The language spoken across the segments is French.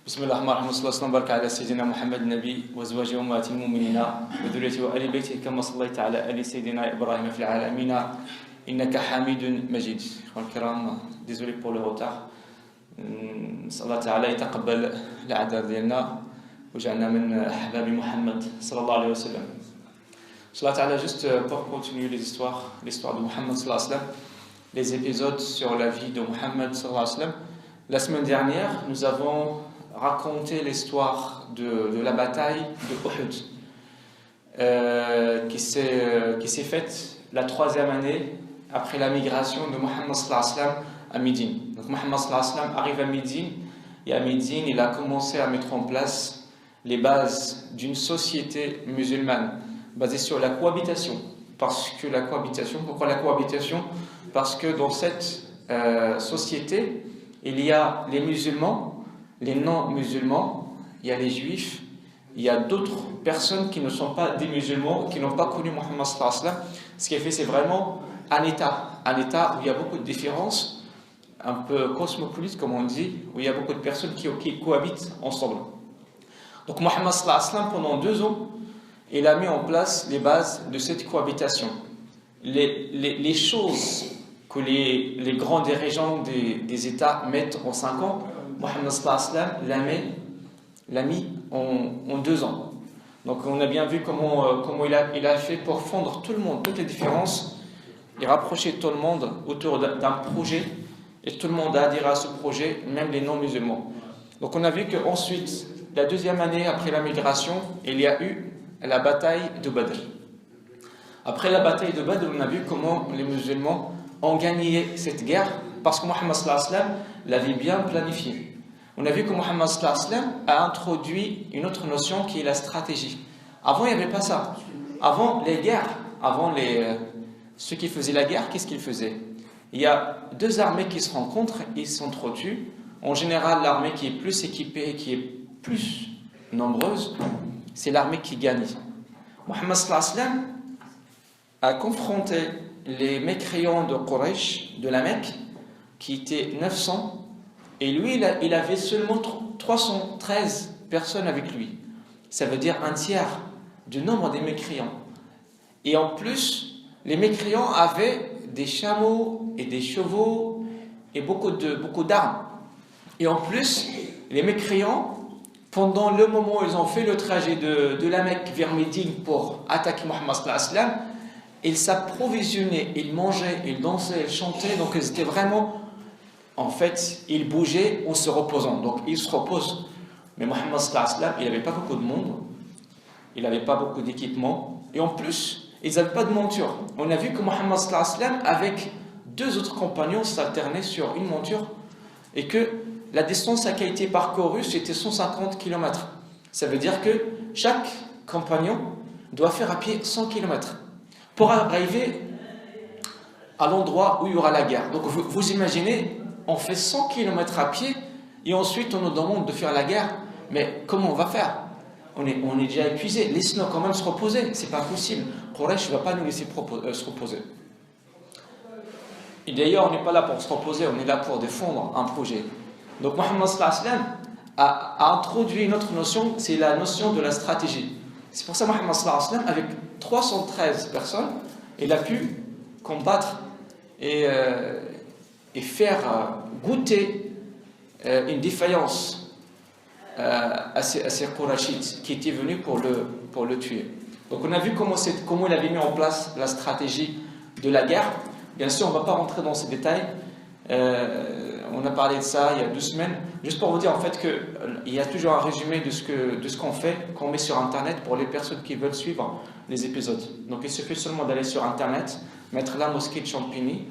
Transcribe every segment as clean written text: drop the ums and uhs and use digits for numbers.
بسم الله الرحمن الرحيم والصلاة والسلام على سيدنا محمد النبي وأزواجه وأمهات المؤمنين وذريته وآل بيته كما صليت على آل سيدنا إبراهيم في العالمين إنك حميد مجيد. إخوان الكرام، désolé pour le retard. نسأل الله تعالى يتقبل الأعذار ديالنا وجعلنا من أحباب محمد صلى الله عليه وسلم. Inch'Allah ta'ala, juste pour continuer l'histoire de Muhammad sallallahu alayhi wa sallam, les épisodes sur la vie de Muhammad sallallahu alayhi wa sallam. La semaine dernière, nous avons raconté l'histoire de la bataille de Uhud qui s'est faite la 3e année après la migration de Muhammad sallallahu alayhi wa sallam à Médine. Donc Muhammad sallallahu alayhi wa sallam arrive à Médine, et à Médine, il a commencé à mettre en place les bases d'une société musulmane basée sur la cohabitation. Pourquoi la cohabitation? Parce que dans cette société, il y a les musulmans, les non-musulmans, il y a les juifs, il y a d'autres personnes qui ne sont pas des musulmans, qui n'ont pas connu Muhammad sallallahu alayhi wa sallam. Ce qui est fait, c'est vraiment un état où il y a beaucoup de différences, un peu cosmopolite comme on dit, où il y a beaucoup de personnes qui cohabitent ensemble. Donc Muhammad sallallahu alayhi wa sallam, pendant 2 ans, il a mis en place les bases de cette cohabitation. Les choses que les grands dirigeants des États mettent en 5 ans, Muhammad sallallahu alayhi wa sallam l'a mis en 2 ans. Donc on a bien vu comment il a fait pour fondre tout le monde, toutes les différences, et rapprocher tout le monde autour d'un projet, et tout le monde a adhéré à ce projet, même les non-musulmans. Donc on a vu qu'ensuite, la 2e année après la migration, il y a eu la bataille de Badr. Après la bataille de Badr, on a vu comment les musulmans ont gagné cette guerre, parce que Muhammad sallallahu alayhi wa sallam l'avait bien planifié. On a vu que Muhammad sallallahu alayhi wa sallam a introduit une autre notion qui est la stratégie. Avant, il n'y avait pas ça. Avant les guerres, ceux qui faisaient la guerre, qu'est-ce qu'ils faisaient? Il y a 2 armées qui se rencontrent, ils s'entretuent. En général, l'armée qui est plus équipée, qui est plus nombreuse, c'est l'armée qui gagne. Muhammad sallallahu alayhi wa sallam a confronté les mécréants de Quraysh, de la Mecque, qui étaient 900, et lui, il avait seulement 313 personnes avec lui. Ça veut dire un tiers du nombre des mécréants. Et en plus, les mécréants avaient des chameaux et des chevaux et beaucoup d'armes. Et en plus, les mécréants, pendant le moment où ils ont fait le trajet de la Mecque vers Médine pour attaquer Muhammad sallallahu alayhi wa sallam, ils s'approvisionnaient, ils mangeaient, ils dansaient, ils chantaient, donc ils étaient vraiment, en fait, ils bougeaient en se reposant. Donc ils se reposent. Mais Muhammad sallallahu alayhi wa sallam, il n'avait pas beaucoup de monde, il n'avait pas beaucoup d'équipement, et en plus, ils n'avaient pas de monture. On a vu que Muhammad sallallahu alayhi wa sallam, avec 2 autres compagnons, s'alternaient sur une monture, et que la distance qui a été parcourue, c'était 150 km. Ça veut dire que chaque compagnon doit faire à pied 100 km pour arriver à l'endroit où il y aura la guerre. Donc vous imaginez, on fait 100 km à pied et ensuite on nous demande de faire la guerre. Mais comment on va faire? On est déjà épuisé. Laisse-nous quand même se reposer. C'est pas possible. Quraysh ne va pas nous laisser se reposer. Et d'ailleurs, on n'est pas là pour se reposer, on est là pour défendre un projet. Donc Muhammad sallallahu alayhi wa sallam a introduit une autre notion, c'est la notion de la stratégie. C'est pour ça que Muhammad sallallahu alayhi wa sallam, avec 313 personnes, il a pu combattre et faire goûter une défaillance à ces Qurayshites qui étaient venus pour le tuer. Donc on a vu comment il avait mis en place la stratégie de la guerre. Bien sûr, on ne va pas rentrer dans ces détails. On a parlé de ça il y a 2 semaines. Juste pour vous dire en fait qu'il y a toujours un résumé de ce qu'on fait, qu'on met sur Internet pour les personnes qui veulent suivre les épisodes. Donc il suffit seulement d'aller sur Internet, mettre la mosquée de Champigny,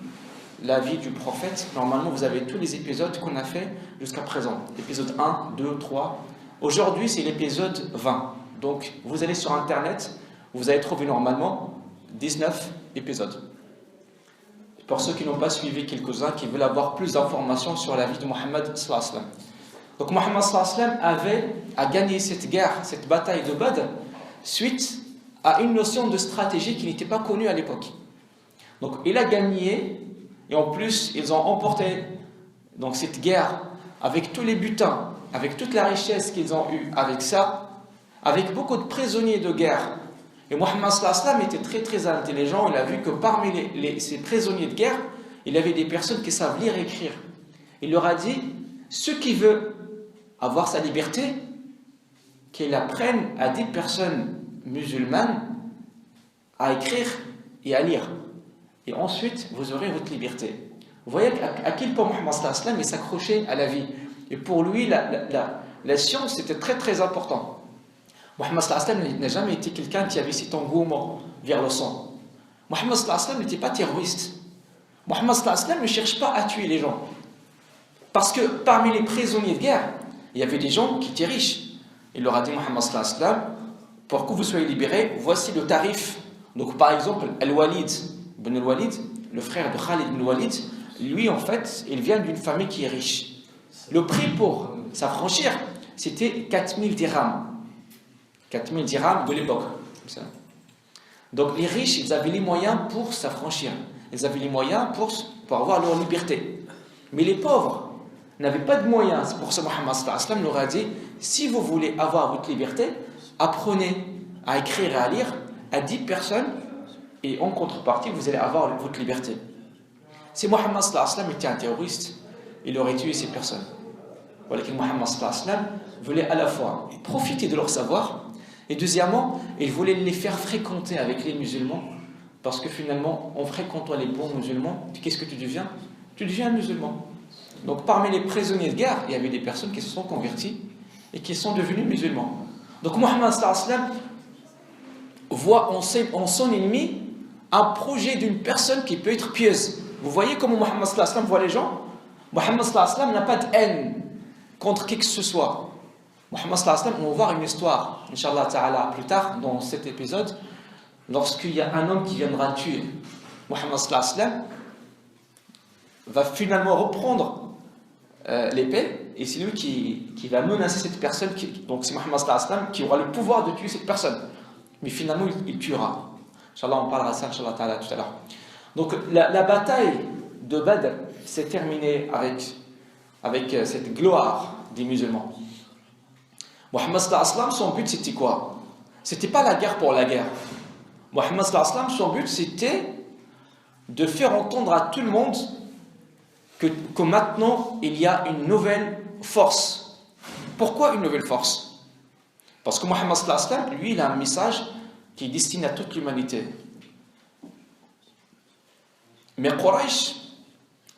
la vie du prophète. Normalement, vous avez tous les épisodes qu'on a fait jusqu'à présent. Épisode 1, 2, 3. Aujourd'hui, c'est l'épisode 20. Donc vous allez sur Internet, vous allez trouver normalement 19 épisodes. Pour ceux qui n'ont pas suivi quelques-uns, qui veulent avoir plus d'informations sur la vie de Muhammad sallallahu alayhi wa sallam. Donc Muhammad sallallahu alayhi wa sallam a gagné cette guerre, cette bataille de Badr, suite à une notion de stratégie qui n'était pas connue à l'époque. Donc il a gagné, et en plus ils ont emporté donc cette guerre avec tous les butins avec toute la richesse qu'ils ont eue, avec ça, avec beaucoup de prisonniers de guerre. Et Mohammed sallallahu alayhi wa sallam était très très intelligent. Il a vu que parmi ces prisonniers de guerre, il y avait des personnes qui savent lire et écrire. Il leur a dit, ceux qui veulent avoir sa liberté, qu'ils apprennent à 10 personnes musulmanes à écrire et à lire. Et ensuite, vous aurez votre liberté. Vous voyez à quel point Mohammed sallallahu alayhi wa sallam s'accrochait à la vie. Et pour lui, la science était très très important. Mohammed sallallahu alayhi wa sallam n'a jamais été quelqu'un qui avait cet engouement vers le sang. Mohammed sallallahu alayhi wa sallam n'était pas terroriste. Mohammed sallallahu alayhi wa sallam ne cherche pas à tuer les gens. Parce que parmi les prisonniers de guerre, il y avait des gens qui étaient riches. Il leur a dit, Mohammed sallallahu alayhi wa sallam, pour que vous soyez libérés, voici le tarif. Donc par exemple, Al-Walid ibn al-Walid, le frère de Khalid ibn al-Walid, lui en fait, il vient d'une famille qui est riche. Le prix pour s'affranchir, c'était 4000 dirhams. 4000 dirhams de l'époque. Donc les riches, ils avaient les moyens pour s'affranchir. Ils avaient les moyens pour avoir leur liberté. Mais les pauvres n'avaient pas de moyens. C'est pour ça que Mohammed sallallahu alayhi wa sallam leur a dit, si vous voulez avoir votre liberté, apprenez à écrire et à lire à 10 personnes et en contrepartie, vous allez avoir votre liberté. Si Mohammed sallallahu alayhi wa sallam était un terroriste, il aurait tué ces personnes. Voilà que Mohammed sallallahu alayhi wa sallam voulait à la fois profiter de leur savoir et deuxièmement, il voulait les faire fréquenter avec les musulmans parce que finalement, en fréquentant les bons musulmans, qu'est-ce que tu deviens? Tu deviens un musulman. Donc parmi les prisonniers de guerre, il y avait des personnes qui se sont converties et qui sont devenus musulmans. Donc Mohammed sallallahu alayhi wa sallam voit en son ennemi un projet d'une personne qui peut être pieuse. Vous voyez comment Mohammed sallallahu alayhi wa sallam voit les gens? Mohammed sallallahu alayhi wa sallam n'a pas de haine contre qui que ce soit. Mohammed sallallahu alayhi wa sallam, on va voir une histoire, Inch'Allah ta'ala, plus tard dans cet épisode, lorsqu'il y a un homme qui viendra tuer Mohammed sallallahu alayhi wa sallam, va finalement reprendre l'épée, et c'est lui qui va menacer cette personne, donc c'est Mohammed sallallahu alayhi wa sallam qui aura le pouvoir de tuer cette personne. Mais finalement, il tuera. Inch'Allah, on parlera de ça, Inch'Allah ta'ala, tout à l'heure. Donc la bataille de Badr s'est terminée avec cette gloire des musulmans. Mohammed sallallahu alayhi wa sallam, son but c'était quoi? C'était pas la guerre pour la guerre. Mohammed sallallahu alayhi wa sallam, son but c'était de faire entendre à tout le monde que maintenant il y a une nouvelle force. Pourquoi une nouvelle force? Parce que Mohammed sallallahu alayhi wa sallam, lui, il a un message qui est destiné à toute l'humanité. Mais Quraysh,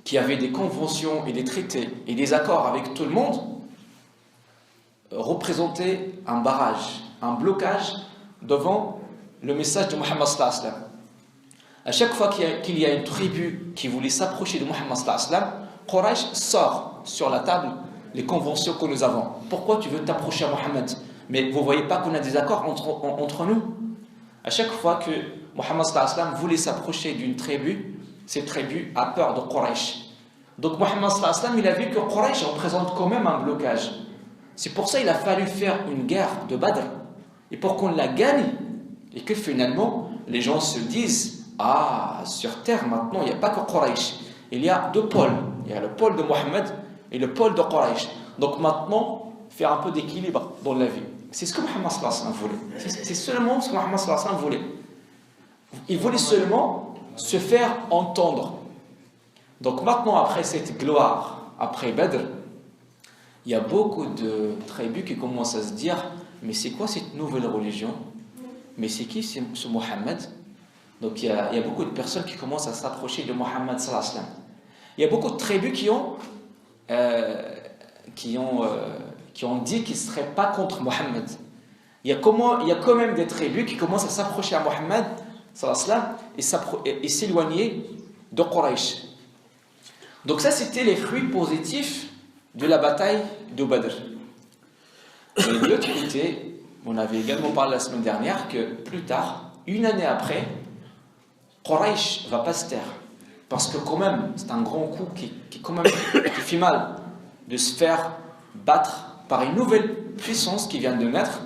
qui avait des conventions et des traités et des accords avec tout le monde, représentait un barrage, un blocage devant le message de Mohammed sallallahu alayhi wa sallam. À chaque fois qu'il y a une tribu qui voulait s'approcher de Mohammed sallallahu alayhi wa sallam, Quraysh sort sur la table les conventions que nous avons. Pourquoi tu veux t'approcher à Mohammed? Mais vous ne voyez pas qu'on a des accords entre nous? À chaque fois que Mohammed sallallahu alayhi wa sallam voulait s'approcher d'une tribu, cette tribu a peur de Quraysh. Donc Mohammed sallallahu alayhi wa sallam, il a vu que Quraysh représente quand même un blocage. C'est pour ça qu'il a fallu faire une guerre de Badr. Et pour qu'on la gagne, et que finalement, les gens se disent, ah, sur terre maintenant, il n'y a pas que Quraysh. Il y a deux pôles. Il y a le pôle de Mohammed et le pôle de Quraysh. Donc maintenant, faire un peu d'équilibre dans la vie. C'est ce que Mohammed sallallahu alayhi wa sallam voulait. C'est seulement ce que Mohammed sallallahu alayhi wa sallam voulait. Il voulait seulement se faire entendre. Donc maintenant, après cette gloire, après Badr, il y a beaucoup de tribus qui commencent à se dire, mais c'est quoi cette nouvelle religion? Mais c'est qui ce Mohammed? Donc il y a beaucoup de personnes qui commencent à s'approcher de Mohammed sallallahu alayhi wa sallam. Il y a beaucoup de tribus qui ont dit qu'ils ne seraient pas contre Mohammed. Il y a quand même des tribus qui commencent à s'approcher à Mohammed sallallahu alayhi wa sallam et s'éloigner de Quraysh. Donc ça, c'était les fruits positifs de la bataille de Badr. Et de l'autre côté, on avait également parlé la semaine dernière que plus tard, une année après, Quraysh ne va pas se taire. Parce que quand même, c'est un grand coup qui fait mal de se faire battre par une nouvelle puissance qui vient de naître.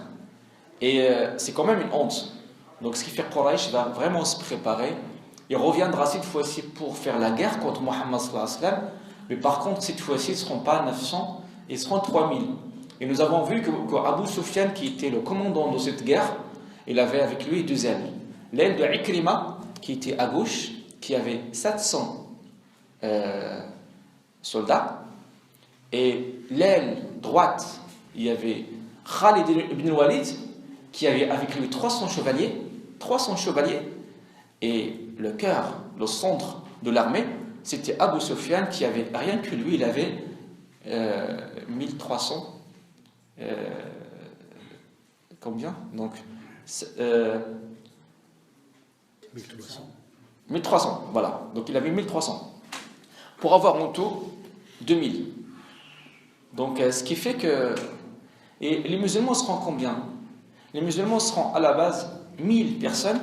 Et c'est quand même une honte. Donc ce qui fait que Quraysh va vraiment se préparer. Il reviendra cette fois-ci pour faire la guerre contre Mohammed sallallahu alayhi wa sallam. Mais par contre, cette fois-ci, ils ne seront pas 900, ils seront 3000. Et nous avons vu que Abu Sufyan, qui était le commandant de cette guerre, il avait avec lui deux ailes. L'aile de Ikrima, qui était à gauche, qui avait 700 soldats. Et l'aile droite, il y avait Khalid ibn Walid, qui avait avec lui 300 chevaliers. 300 chevaliers. Et le cœur, le centre de l'armée, c'était Abu Sufyan, qui avait, rien que lui, il avait 1300. Combien? Donc, 1300. 1300, voilà. Donc il avait 1300. Pour avoir en tout 2000. Donc ce qui fait que... Et les musulmans seront combien? Les musulmans seront à la base 1000 personnes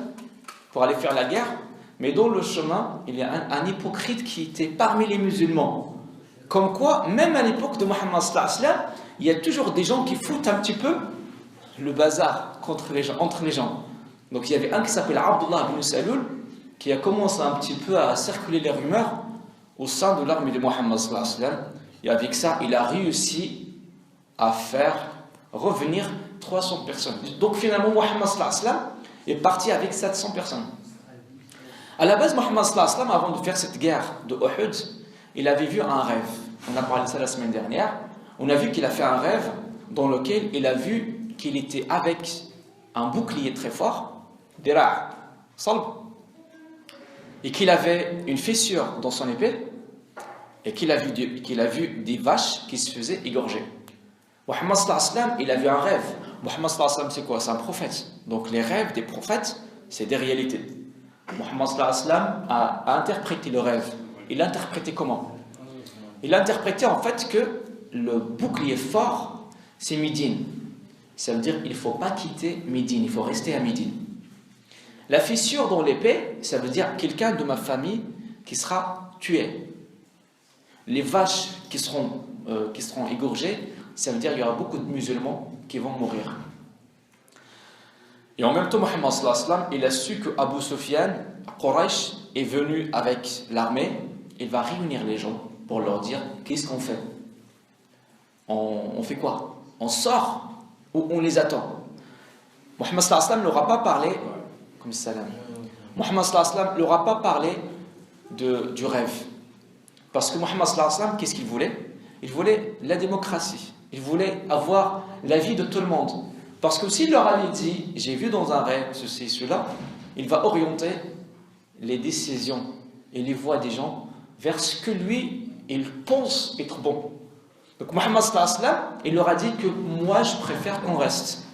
pour aller faire la guerre, mais dans le chemin, il y a un hypocrite qui était parmi les musulmans. Comme quoi, même à l'époque de Muhammad sallallahu alayhi wa sallam, il y a toujours des gens qui foutent un petit peu le bazar entre les gens. Donc il y avait un qui s'appelle Abdullah ibn Salul, qui a commencé un petit peu à circuler les rumeurs au sein de l'armée de Muhammad sallallahu alayhi wa sallam. Et avec ça, il a réussi à faire revenir 300 personnes. Donc finalement, Muhammad sallallahu alayhi wa sallam est parti avec 700 personnes. À la base, Muhammad sallallahu alayhi wa sallam, avant de faire cette guerre de Uhud, il avait vu un rêve. On a parlé de ça la semaine dernière. On a vu qu'il a fait un rêve dans lequel il a vu qu'il était avec un bouclier très fort, dira', salb, et qu'il avait une fissure dans son épée, et qu'il a vu des vaches qui se faisaient égorger. Muhammad sallallahu alayhi wa sallam, il a vu un rêve. Muhammad sallallahu alayhi wa sallam, c'est quoi? C'est un prophète. Donc les rêves des prophètes, c'est des réalités. Muhammad sallallahu alayhi wa sallam a interprété le rêve. Il l'a interprété comment? Il a interprété en fait que le bouclier fort, c'est Médine. Ça veut dire qu'il ne faut pas quitter Médine, il faut rester à Médine. La fissure dans l'épée, ça veut dire quelqu'un de ma famille qui sera tué. Les vaches qui seront égorgées, ça veut dire qu'il y aura beaucoup de musulmans qui vont mourir. Et en même temps, Muhammad sallallahu alayhi wa sallam, il a su que Abu Sufyan, Quraysh, est venu avec l'armée. Il va réunir les gens pour leur dire qu'est-ce qu'on fait? On fait quoi? On sort ou on les attend? Muhammad sallallahu alayhi wa sallam n'aura pas parlé comme salam. Muhammad sallallahu alayhi wa sallam n'aura pas parlé du rêve. Parce que Muhammad sallallahu alayhi wa sallam, qu'est-ce qu'il voulait? Il voulait la démocratie. Il voulait avoir l'avis de tout le monde. Parce que s'il leur avait dit, j'ai vu dans un rêve ceci, cela, il va orienter les décisions et les voix des gens vers ce que lui, il pense être bon. Donc Muhammad sallallahu alayhi wa sallam, il leur a dit que moi, je préfère qu'on reste.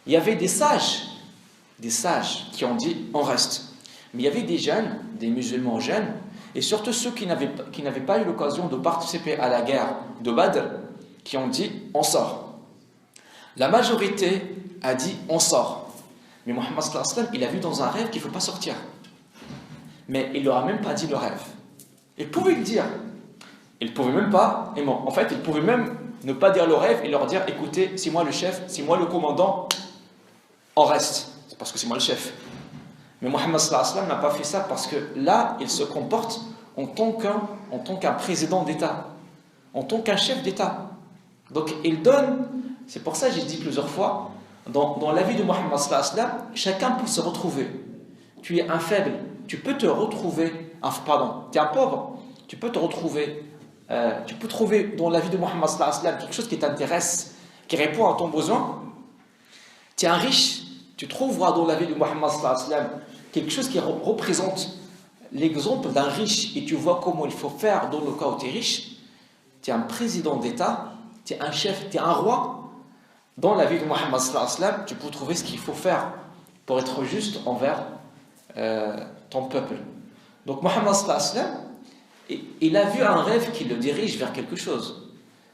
Il y avait des sages qui ont dit, on reste. Mais il y avait des jeunes, des musulmans jeunes, et surtout ceux qui n'avaient pas eu l'occasion de participer à la guerre de Badr, qui ont dit, on sort. La majorité a dit, on sort. Mais Muhammad sallallahu alayhi wa sallam, il a vu dans un rêve qu'il ne faut pas sortir. Mais il ne leur a même pas dit le rêve. Il pouvait le dire. Il ne pouvait même pas, et bon, en fait, il pouvait même ne pas dire le rêve et leur dire, écoutez, c'est moi le chef, c'est moi le commandant, on reste. C'est parce que c'est moi le chef. Mais Muhammad sallallahu alayhi wa sallam n'a pas fait ça parce que là, il se comporte en tant qu'un président d'État, en tant qu'un chef d'État. Donc, il donne, c'est pour ça que j'ai dit plusieurs fois, dans la vie de Muhammad sallallahu alayhi wa sallam, chacun peut se retrouver. Tu es un faible, tu peux te retrouver, tu es un pauvre, tu peux te retrouver, tu peux trouver dans la vie de Muhammad sallallahu alayhi wa sallam quelque chose qui t'intéresse, qui répond à ton besoin. Tu es un riche, tu trouveras dans la vie de Muhammad sallallahu alayhi wa sallam quelque chose qui représente l'exemple d'un riche et tu vois comment il faut faire dans le cas où tu es riche. Tu es un président d'État, tu es un chef, tu es un roi. Dans la vie de Muhammad sallallahu alayhi wa sallam, tu peux trouver ce qu'il faut faire pour être juste envers ton peuple. Donc Muhammad sallallahu alayhi wa sallam, il a vu un rêve qui le dirige vers quelque chose.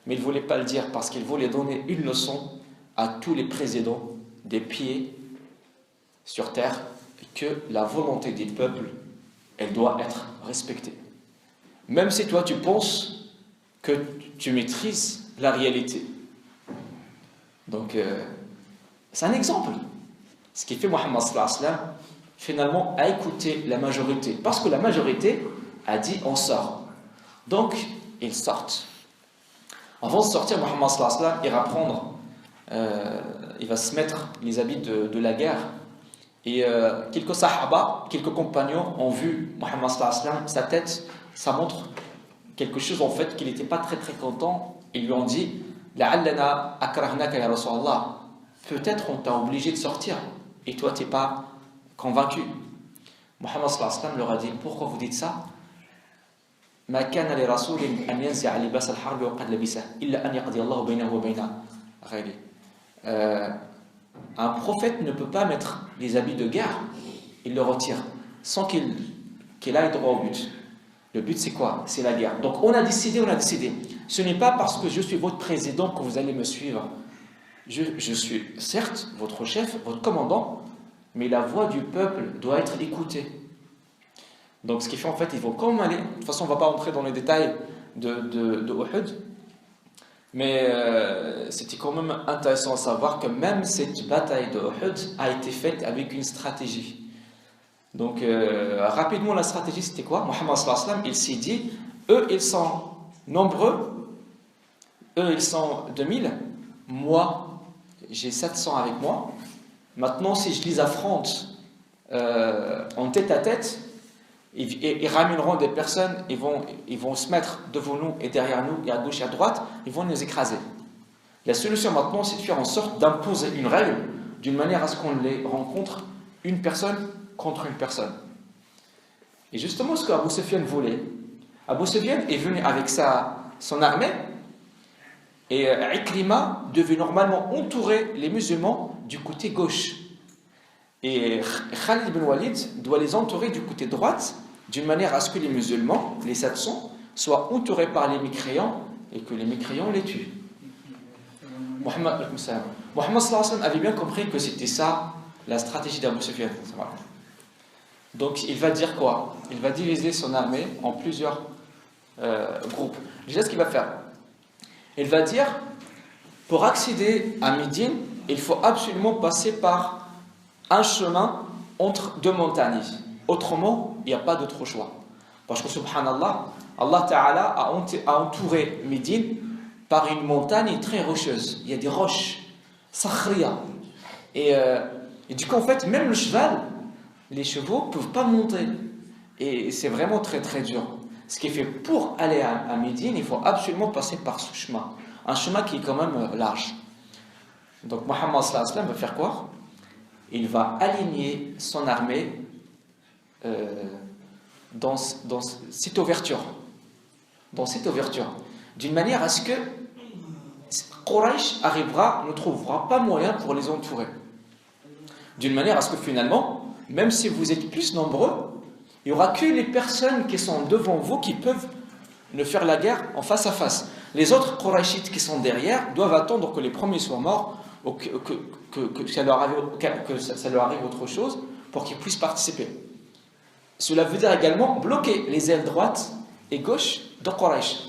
Mais il ne voulait pas le dire parce qu'il voulait donner une leçon à tous les présidents des pieds sur terre que la volonté des peuples, elle doit être respectée. Même si toi tu penses que tu maîtrises la réalité. Donc, c'est un exemple. Ce qui fait Muhammad sallallahu alayhi wa sallam, finalement, a écouté la majorité. Parce que la majorité a dit on sort. Donc, ils sortent. Avant de sortir, Muhammad sallallahu alayhi wa sallam ira prendre, il va se mettre les habits de la guerre. Et quelques sahaba, quelques compagnons ont vu Muhammad sallallahu alayhi wa sallam, sa tête, ça montre quelque chose en fait qu'il n'était pas très très content. Ils lui ont dit La'allana akrahnaka ya Rasulallah. Peut-être on t'a obligé de sortir et toi tu n'es pas convaincu. Muhammad sallallahu alayhi wa sallam leur a dit pourquoi vous dites ça? ما كان لرسول أن ينزع لباس الحرب وقد لبسه إلا أن يقضي الله بينه وبين غيره. Un prophète ne peut pas mettre les habits de guerre, il le retire sans qu'il aille droit au but. Le but c'est quoi? C'est la guerre. Donc on a décidé. Ce n'est pas parce que je suis votre président que vous allez me suivre. Je suis certes votre chef, votre commandant, mais la voix du peuple doit être écoutée. Donc ce qui fait en fait, ils vont quand même aller. De toute façon, on ne va pas entrer dans les détails de Uhud, mais c'était quand même intéressant à savoir que même cette bataille de Uhud a été faite avec une stratégie. Donc rapidement, la stratégie c'était quoi? Muhammad sallallahu alayhi wa sallam, il s'est dit, eux ils sont nombreux, eux ils sont 2000, moi j'ai 700 avec moi. Maintenant si je les affronte en tête à tête, ils ramèneront des personnes, ils vont se mettre devant nous et derrière nous, et à gauche et à droite, ils vont nous écraser. La solution maintenant, c'est de faire en sorte d'imposer une règle, d'une manière à ce qu'on les rencontre une personne contre une personne. Et justement, ce qu'Abu Sufyan voulait, Abu Sufyan est venu avec son armée, et Ikrima devait normalement entourer les musulmans du côté gauche. Et Khalid ibn Walid doit les entourer du côté droite, d'une manière à ce que les musulmans, les 700, soient entourés par les mécréants et que les mécréants les tuent. Muhammad sallallahu alayhi wa sallam avait bien compris que c'était ça la stratégie d'Abu Sufyan. Donc il va dire quoi? Il va diviser son armée en plusieurs groupes. Déjà ce qu'il va faire, il va dire pour accéder à Médine, il faut absolument passer par un chemin entre deux montagnes. Autrement, il n'y a pas d'autre choix. Parce que subhanallah, Allah Ta'ala a entouré Médine par une montagne très rocheuse. Il y a des roches, sakhriya. Et du coup, en fait, même le cheval, les chevaux ne peuvent pas monter. Et c'est vraiment très très dur. Ce qui fait pour aller à Médine, il faut absolument passer par ce chemin. Un chemin qui est quand même large. Donc Muhammad sallallahu alayhi wa sallam va faire quoi? Il va aligner son armée dans cette ouverture. D'une manière à ce que Quraysh ne trouvera pas moyen pour les entourer. D'une manière à ce que finalement, même si vous êtes plus nombreux, il n'y aura que les personnes qui sont devant vous qui peuvent ne faire la guerre en face à face. Les autres Qurayshites qui sont derrière doivent attendre que les premiers soient morts ou que ça leur arrive autre chose pour qu'ils puissent participer. Cela veut dire également bloquer les ailes droites et gauche de Quraysh.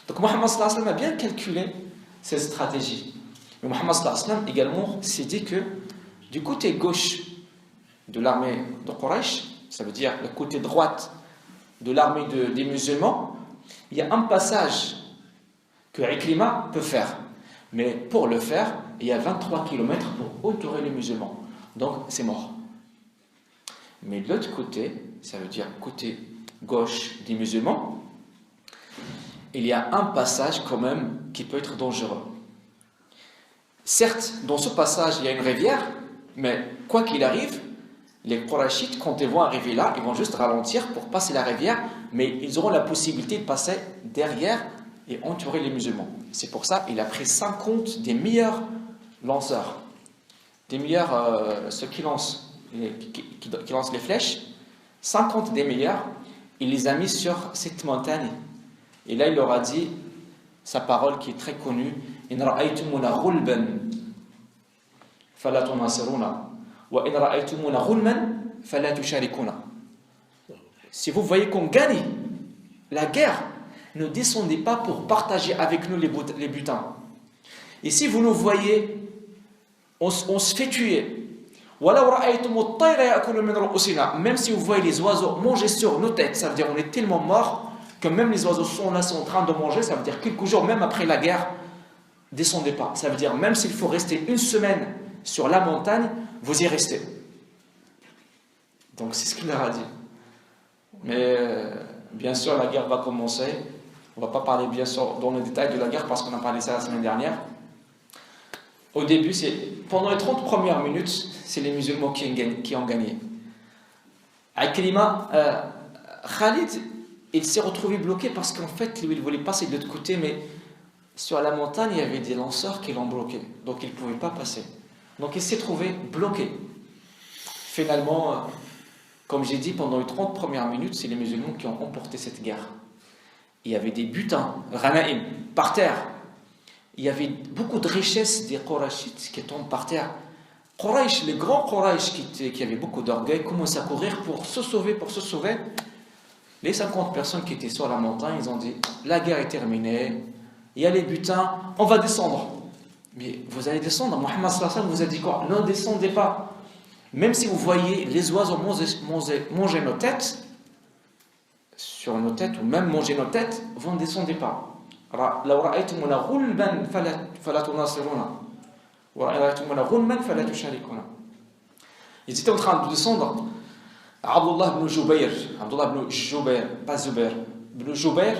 Donc Muhammad sallallahu alayhi wa sallam a bien calculé cette stratégie. Mais Muhammad sallallahu alayhi wa sallam également s'est dit que du côté gauche de l'armée de Quraysh, ça veut dire le côté droite de l'armée des musulmans, il y a un passage que Ikrima peut faire. Mais pour le faire, il y a 23 km pour entourer les musulmans. Donc c'est mort. Mais de l'autre côté, ça veut dire côté gauche des musulmans, il y a un passage quand même qui peut être dangereux. Certes, dans ce passage, il y a une rivière, mais quoi qu'il arrive, les Qurayshites, quand ils vont arriver là, ils vont juste ralentir pour passer la rivière, mais ils auront la possibilité de passer derrière et entourer les musulmans. C'est pour ça qu'il a pris 50 des meilleurs lanceurs, des meilleurs, ceux qui lancent les flèches, 50 des meilleurs, il les a mis sur cette montagne. Et là, il leur a dit sa parole qui est très connue: In ra'aytumuna ghulban fala tunasiruna wa in ra'aytumuna ghulman fala tusharikuna. Si vous voyez qu'on gagne la guerre, ne descendez pas pour partager avec nous les butins. Et si vous nous voyez, on se fait tuer. Même si vous voyez les oiseaux manger sur nos têtes, ça veut dire on est tellement morts que même les oiseaux sont là, sont en train de manger, ça veut dire quelques jours même après la guerre, descendez pas. Ça veut dire, même s'il faut rester une semaine sur la montagne, vous y restez. Donc c'est ce qu'il leur a dit. Mais bien sûr, la guerre va commencer. On ne va pas parler bien sûr dans le détail de la guerre parce qu'on a parlé de ça la semaine dernière. Au début, pendant les 30 premières minutes, c'est les musulmans qui ont gagné. Akrima, Khalid, il s'est retrouvé bloqué parce qu'en fait, lui, il voulait passer de l'autre côté, mais sur la montagne, il y avait des lanceurs qui l'ont bloqué. Donc, il ne pouvait pas passer. Donc, il s'est trouvé bloqué. Finalement, comme j'ai dit, pendant les 30 premières minutes, c'est les musulmans qui ont emporté cette guerre. Il y avait des butins, Ghanaïm, par terre. Il y avait beaucoup de richesses des Qurayshites qui tombent par terre. Quraysh, les grands Quraysh qui avaient beaucoup d'orgueil, commencent à courir pour se sauver. Les 50 personnes qui étaient sur la montagne, ils ont dit, la guerre est terminée, il y a les butins, on va descendre. Mais vous allez descendre, Mohammed sallallahu alayhi wa sallam vous a dit quoi? Ne descendez pas. Même si vous voyez les oiseaux manger nos têtes, sur nos têtes, ou même manger nos têtes, vous ne descendez pas. Ils étaient en train de descendre. Abdullah ibn Jubayr, pas Zubair, ibn Jubayr,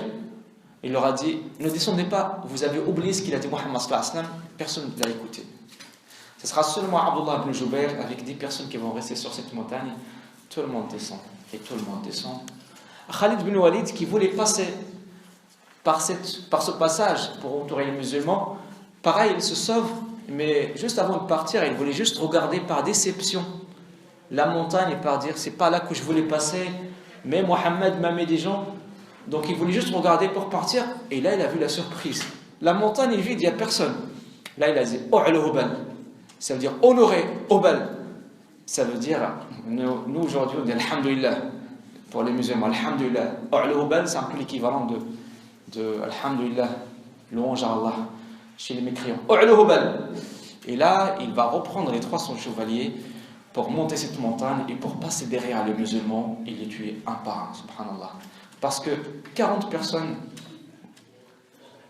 il leur a dit, ne descendez pas, vous avez oublié ce qu'il a dit Mohammed sallallahu alayhi wa sallam, personne ne l'a écouté. Ce sera seulement Abdullah ibn Jubayr avec 10 personnes qui vont rester sur cette montagne. Tout le monde descend. Et tout le monde descend. Khalid ibn Walid qui voulait passer par ce passage pour entourer les musulmans, pareil, il se sauve, mais juste avant de partir, il voulait juste regarder par déception la montagne et par dire, c'est pas là que je voulais passer, mais Mohammed m'a mis des gens. Donc il voulait juste regarder pour partir, et là il a vu la surprise. La montagne est vide, il n'y a personne. Là il a dit, O'al Hubal. Ça veut dire honorer Hubal. Ça veut dire, nous aujourd'hui on dit Alhamdulillah pour les musulmans, Alhamdulillah. O'al Hubal, c'est un peu l'équivalent de Alhamdulillah, louange à Allah chez les mécréants. O'al Hubal. Et là il va reprendre les 300 chevaliers pour monter cette montagne et pour passer derrière les musulmans et les tuer un par un, subhanallah. Parce que 40 personnes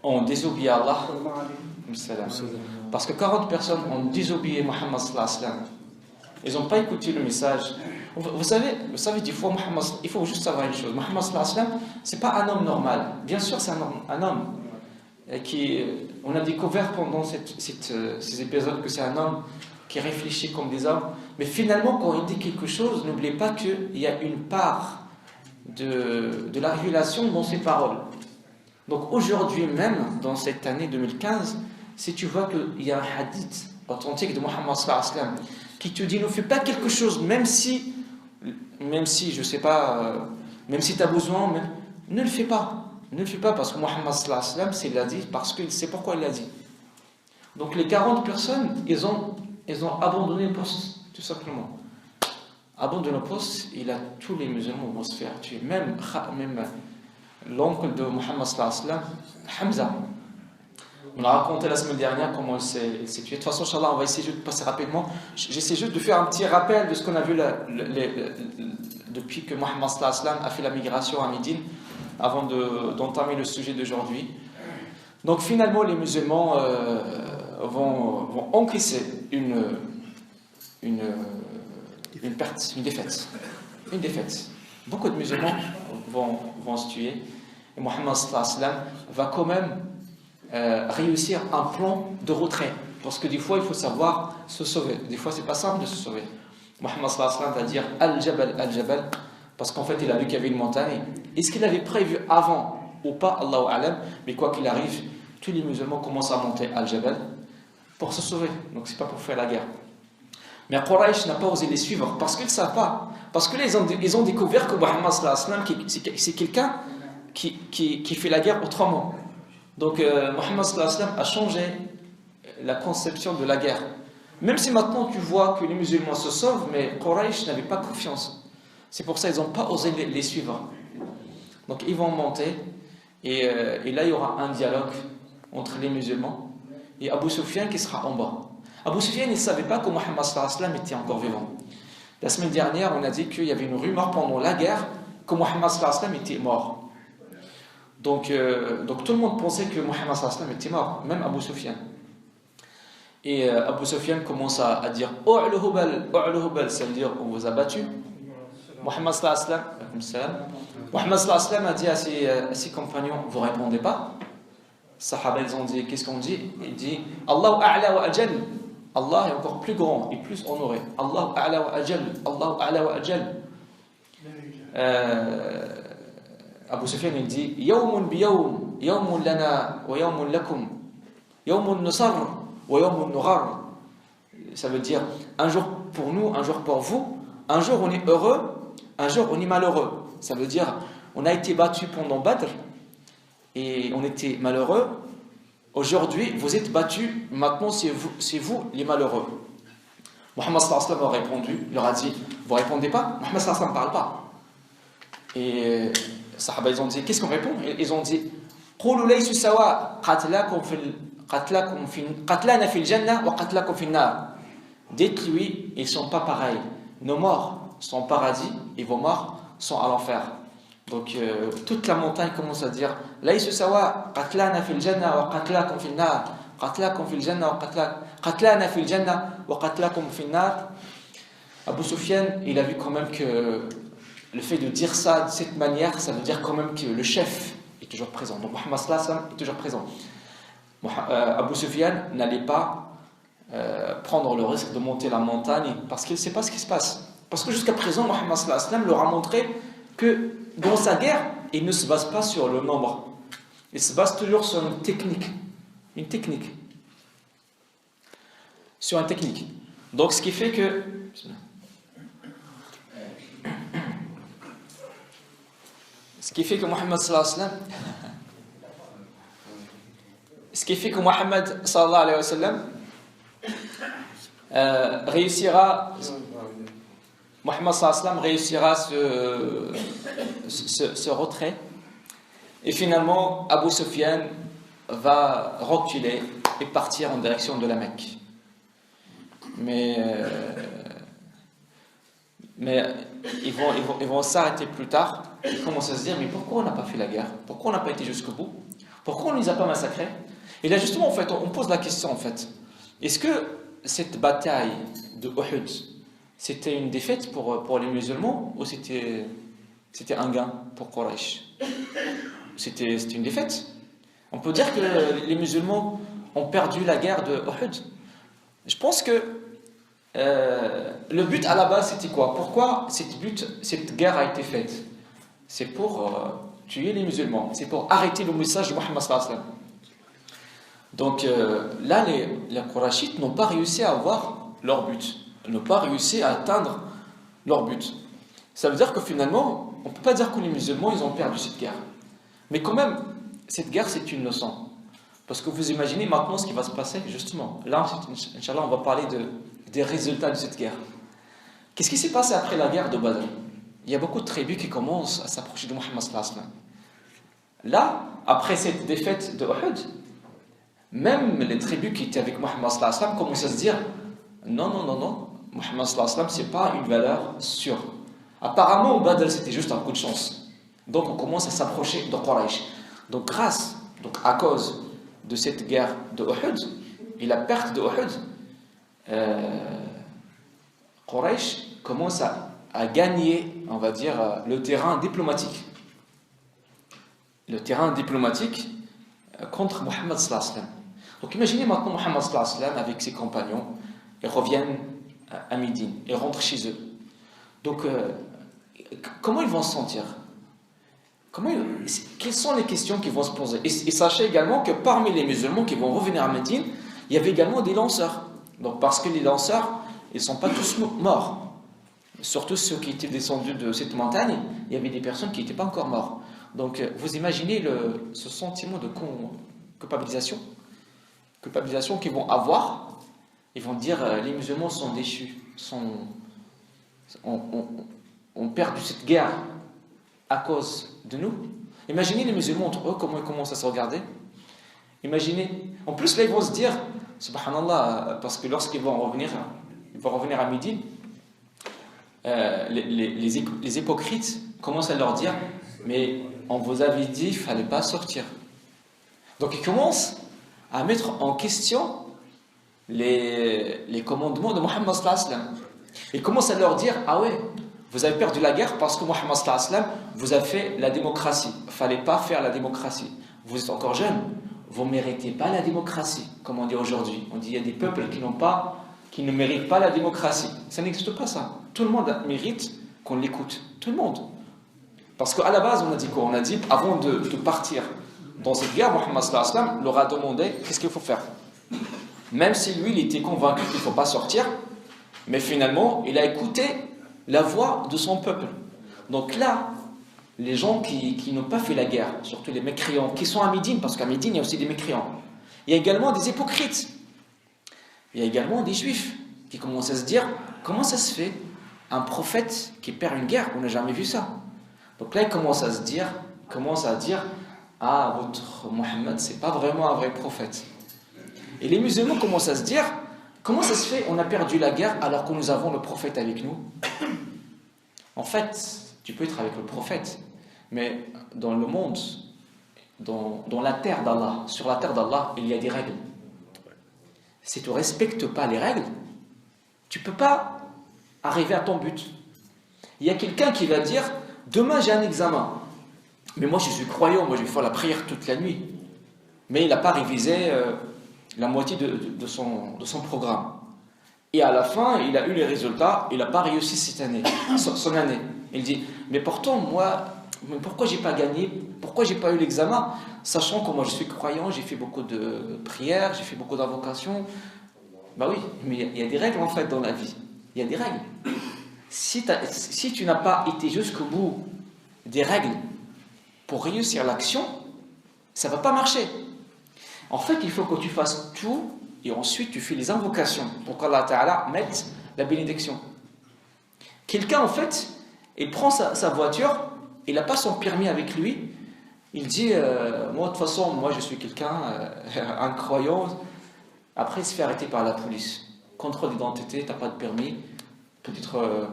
ont désobéi à Allah. Parce que 40 personnes ont désobéi Muhammad sallallahu alayhi wa sallam. Ils n'ont pas écouté le message. Vous savez, des fois, il faut juste savoir une chose. Muhammad sallallahu alayhi wa sallam, ce n'est pas un homme normal. Bien sûr, c'est un homme qui... On a découvert pendant ces épisodes que c'est un homme qui réfléchit comme des hommes. Mais finalement, quand il dit quelque chose, n'oubliez pas qu'il y a une part de la révélation dans ses paroles. Donc aujourd'hui même, dans cette année 2015, si tu vois qu'il y a un hadith authentique de Muhammad sallallahu alayhi wa sallam qui te dit ne fais pas quelque chose, même si je sais pas, même si tu as besoin, ne le fais pas. Ne le fais pas parce que Muhammad sallallahu alayhi wa sallam, c'est l'a dit parce qu'il sait pourquoi il l'a dit. Donc les 40 personnes, ils ont abandonné le poste, tout simplement. Abandonné le poste, tous les musulmans vont se faire tuer. Même l'oncle de Muhammad sallallahu alayhi wa sallam, Hamza. On a raconté la semaine dernière comment il s'est tué. De toute façon, Inch'Allah, on va essayer de passer rapidement. J'essaie juste de faire un petit rappel de ce qu'on a vu depuis que Muhammad sallallahu alayhi wa sallam a fait la migration à Médine, avant d'entamer le sujet d'aujourd'hui. Donc finalement, les musulmans vont encaisser une perte, une défaite. Beaucoup de musulmans vont se tuer. Et Muhammad sallallahu alayhi wa sallam va quand même réussir un plan de retrait. Parce que des fois, il faut savoir se sauver. Des fois, c'est pas simple de se sauver. Muhammad sallallahu alayhi wa sallam va dire Al-Jabal, Al-Jabal, parce qu'en fait, il a vu qu'il y avait une montagne. Est-ce qu'il avait prévu avant ou pas, Allahu a'lam, mais quoi qu'il arrive, tous les musulmans commencent à monter Al-Jabal pour se sauver. Donc, c'est pas pour faire la guerre. Mais Quraysh n'a pas osé les suivre parce qu'ils ne savent pas. Parce que ils ont découvert que Muhammad sallallahu alayhi wa sallam, c'est quelqu'un qui fait la guerre autrement. Donc Muhammad sallallahu alayhi wa sallam a changé la conception de la guerre. Même si maintenant tu vois que les musulmans se sauvent, mais Quraysh n'avait pas confiance. C'est pour ça qu'ils n'ont pas osé les suivre. Donc ils vont monter et là il y aura un dialogue entre les musulmans et Abu Sufyan qui sera en bas. Abu Sufyan ne savait pas que Muhammad sallallahu alayhi wa sallam était encore vivant. La semaine dernière, on a dit qu'il y avait une rumeur pendant la guerre que Muhammad sallallahu alayhi wa sallam était mort. Donc tout le monde pensait que Muhammad sallallahu alayhi wa sallam était mort, même Abu Sufyan. Et Abu Sufyan commence à dire O'lu Hubal, ça veut dire on vous a battu. Muhammad sallallahu alayhi wa sallam, Muhammad sallallahu alayhi wa sallam a dit à ses compagnons, vous ne répondez pas? Sahaba, ils ont dit, qu'est-ce qu'on dit? Il dit Allahu a'la wa ajal. Allah est encore plus grand et plus honoré. Allahu a'la wa ajal. Allahu a'la wa ajal. Abu Sufyan il dit Yawmun bi yawm, yawmun lana wa yawmun lakum, yawmun nusar wa yawmun nughar. Ça veut dire un jour pour nous, un jour pour vous, un jour on est heureux, un jour on est malheureux. Ça veut dire on a été battu pendant Badr et on était malheureux. Aujourd'hui, vous êtes battus, maintenant c'est vous les malheureux. Muhammad sallallahu alayhi wa sallam a répondu, il leur a dit, vous répondez pas? Muhammad sallallahu alayhi wa sallam ne parle pas. Et les Sahaba, ils ont dit, qu'est-ce qu'on répond? Ils ont dit, قولوا ليسوا سواء قتلانا في الجنة وقتلاكم في النار. Dites-lui, ils ne sont pas pareils. Nos morts sont au paradis et vos morts sont à l'enfer. Donc toute la montagne commence à dire ليسوا سواء قتلانا في الجنة وقتلاكم في النار قتلاكم في الجنة قتلانا في الجنة وقتلاكم في النار. Abu Sufyan, il a vu quand même que le fait de dire ça de cette manière, ça veut dire quand même que le chef est toujours présent. Donc Muhammad sallallahu alayhi wa sallam est toujours présent. Abu Sufyan n'allait pas prendre le risque de monter la montagne parce qu'il ne sait pas ce qui se passe. Parce que jusqu'à présent, Muhammad sallallahu alayhi wa sallam leur a montré que dans sa guerre, il ne se base pas sur le nombre. Il se base toujours sur une technique. Une technique. Sur une technique. Donc ce qui fait que... Ce qui fait que Muhammad sallallahu alayhi wa sallam... Ce qui fait que Muhammad sallallahu alayhi wa sallam réussira... Muhammad sallallahu alayhi wa sallam réussira ce retrait. Et finalement, Abu Sufyan va reculer et partir en direction de la Mecque. Mais ils vont s'arrêter plus tard. Ils commencent à se dire, mais pourquoi on n'a pas fait la guerre? Pourquoi on n'a pas été jusqu'au bout? Pourquoi on ne les a pas massacrés? Et là justement, en fait, on pose la question, en fait. Est-ce que cette bataille de Uhud, c'était une défaite pour les musulmans ou c'était un gain pour Quraysh? C'était une défaite. On peut dire que les musulmans ont perdu la guerre de Uhud. Je pense que le but à la base c'était quoi? Pourquoi cette guerre a été faite? C'est pour tuer les musulmans, c'est pour arrêter le message de Muhammad sallallahu alayhi wa sallam. Donc là, les Qurayshites n'ont pas réussi à avoir leur but, n'ont pas réussi à atteindre leur but. Ça veut dire que finalement, on ne peut pas dire que les musulmans ils ont perdu cette guerre. Mais quand même, cette guerre c'est une leçon. Parce que vous imaginez maintenant ce qui va se passer, justement. Là, Inch'Allah, on va parler des résultats de cette guerre. Qu'est-ce qui s'est passé après la guerre de Badr? Il y a beaucoup de tribus qui commencent à s'approcher de Muhammad sallallahu alayhi wa sallam. Là, après cette défaite de Uhud, même les tribus qui étaient avec Muhammad sallallahu alayhi wa sallam commencent à se dire non, Muhammad sallallahu alayhi wa sallam, c'est pas une valeur sûre. Apparemment, Badr, c'était juste un coup de chance. Donc, on commence à s'approcher de Quraysh. Donc, à cause de cette guerre de Uhud et la perte de Uhud, Quraysh commence à gagner, on va dire, le terrain diplomatique. Le terrain diplomatique contre Muhammad sallallahu alayhi wa sallam. Donc imaginez maintenant Muhammad sallallahu alayhi wa sallam avec ses compagnons, ils reviennent à Médine, ils rentrent chez eux. Donc comment ils vont se sentir? Quelles sont les questions qui vont se poser? Et sachez également que parmi les musulmans qui vont revenir à Médine, il y avait également des lanceurs. Donc parce que les lanceurs, ils ne sont pas tous morts. Surtout ceux qui étaient descendus de cette montagne, il y avait des personnes qui n'étaient pas encore mortes. Donc vous imaginez ce sentiment de culpabilisation qu'ils vont avoir. Ils vont dire les musulmans sont déchus, ont perdu cette guerre à cause de nous. Imaginez les musulmans entre eux, comment ils commencent à se regarder. Imaginez. En plus là ils vont se dire, subhanallah, parce que lorsqu'ils vont revenir à Médine, les hypocrites commencent à leur dire, mais on vous avait dit qu'il ne fallait pas sortir. Donc ils commencent à mettre en question les commandements de Muhammad sallallahu alayhi wa sallam. Il commence à leur dire, ah ouais, vous avez perdu la guerre parce que Muhammad sallallahu alayhi wa sallam vous a fait la démocratie. Il ne fallait pas faire la démocratie. Vous êtes encore jeune, vous ne méritez pas la démocratie, comme on dit aujourd'hui. On dit qu'il y a des peuples qui ne méritent pas la démocratie. Ça n'existe pas ça. Tout le monde mérite qu'on l'écoute. Tout le monde. Parce qu'à la base, on a dit quoi? On a dit, avant de partir dans cette guerre, Muhammad sallallahu alayhi wa sallam leur a demandé qu'est-ce qu'il faut faire. Même si lui, il était convaincu qu'il ne faut pas sortir, mais finalement, il a écouté la voix de son peuple. Donc là, les gens qui n'ont pas fait la guerre, surtout les mécréants, qui sont à Médine, parce qu'à Médine, il y a aussi des mécréants. Il y a également des hypocrites. Il y a également des juifs qui commencent à se dire, comment ça se fait un prophète qui perd une guerre? On n'a jamais vu ça. Donc là, ils commencent à dire, ah, votre Mohammed, c'est pas vraiment un vrai prophète. Et les musulmans commencent à se dire, comment ça se fait on a perdu la guerre alors que nous avons le prophète avec nous? En fait, tu peux être avec le prophète, mais dans le monde, dans la terre d'Allah, sur la terre d'Allah, il y a des règles. Si tu ne respectes pas les règles, tu ne peux pas arriver à ton but. Il y a quelqu'un qui va dire, demain j'ai un examen, mais moi je suis croyant, moi je vais faire la prière toute la nuit. Mais il n'a pas révisé la moitié de son programme. Et à la fin, il a eu les résultats, il n'a pas réussi cette année, son année. Il dit, mais pourtant moi, pourquoi j'ai pas gagné? Pourquoi j'ai pas eu l'examen? Sachant que moi je suis croyant, j'ai fait beaucoup de prières, j'ai fait beaucoup d'invocations. Bah oui, mais il y a des règles en fait dans la vie. Il y a des règles. Si tu n'as pas été jusqu'au bout des règles pour réussir l'action, ça ne va pas marcher. En fait, il faut que tu fasses tout et ensuite tu fais les invocations pour qu'Allah Ta'ala mette la bénédiction. Quelqu'un, en fait, il prend sa voiture, il n'a pas son permis avec lui, il dit moi, de toute façon, moi je suis quelqu'un, un croyant. Après, il se fait arrêter par la police. Contrôle d'identité, tu n'as pas de permis, peut-être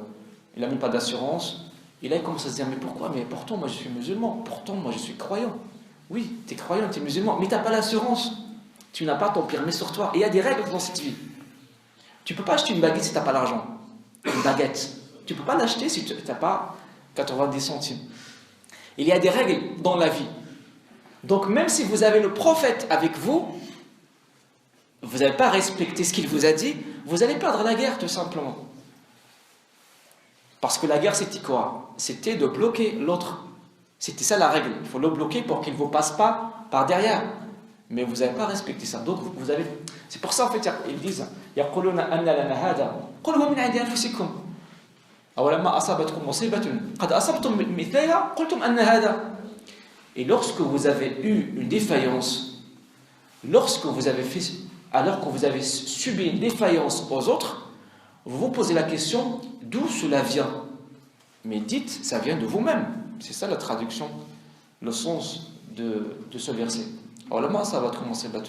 il n'a même pas d'assurance. Et là, il commence à se dire mais pourquoi? Mais pourtant, moi je suis musulman, pourtant, moi je suis croyant. Oui, tu es croyant, tu es musulman, mais tu n'as pas l'assurance. Tu n'as pas ton permis sur toi. Et il y a des règles dans cette vie. Tu ne peux pas acheter une baguette si tu n'as pas l'argent. Une baguette. Tu ne peux pas l'acheter si tu n'as pas 90 centimes. Il y a des règles dans la vie. Donc même si vous avez le prophète avec vous, vous n'avez pas respecté ce qu'il vous a dit, vous allez perdre la guerre tout simplement. Parce que la guerre c'était quoi? C'était de bloquer l'autre. C'était ça la règle. Il faut le bloquer pour qu'il ne vous passe pas par derrière. Mais vous n'avez pas respecté ça. Donc vous avez... C'est pour ça en fait ils disent يقولون أن لنا هذا قل هو من عند أنفسكم أولما أصابتكم مصيبة قد أصبتم مثلها قلتم أن هذا. Et lorsque vous avez eu une défaillance, alors que vous avez subi une défaillance aux autres, vous vous posez la question d'où cela vient. Mais dites, ça vient de vous-même. C'est ça la traduction, le sens de ce verset. أولما أصابتكم مصيبة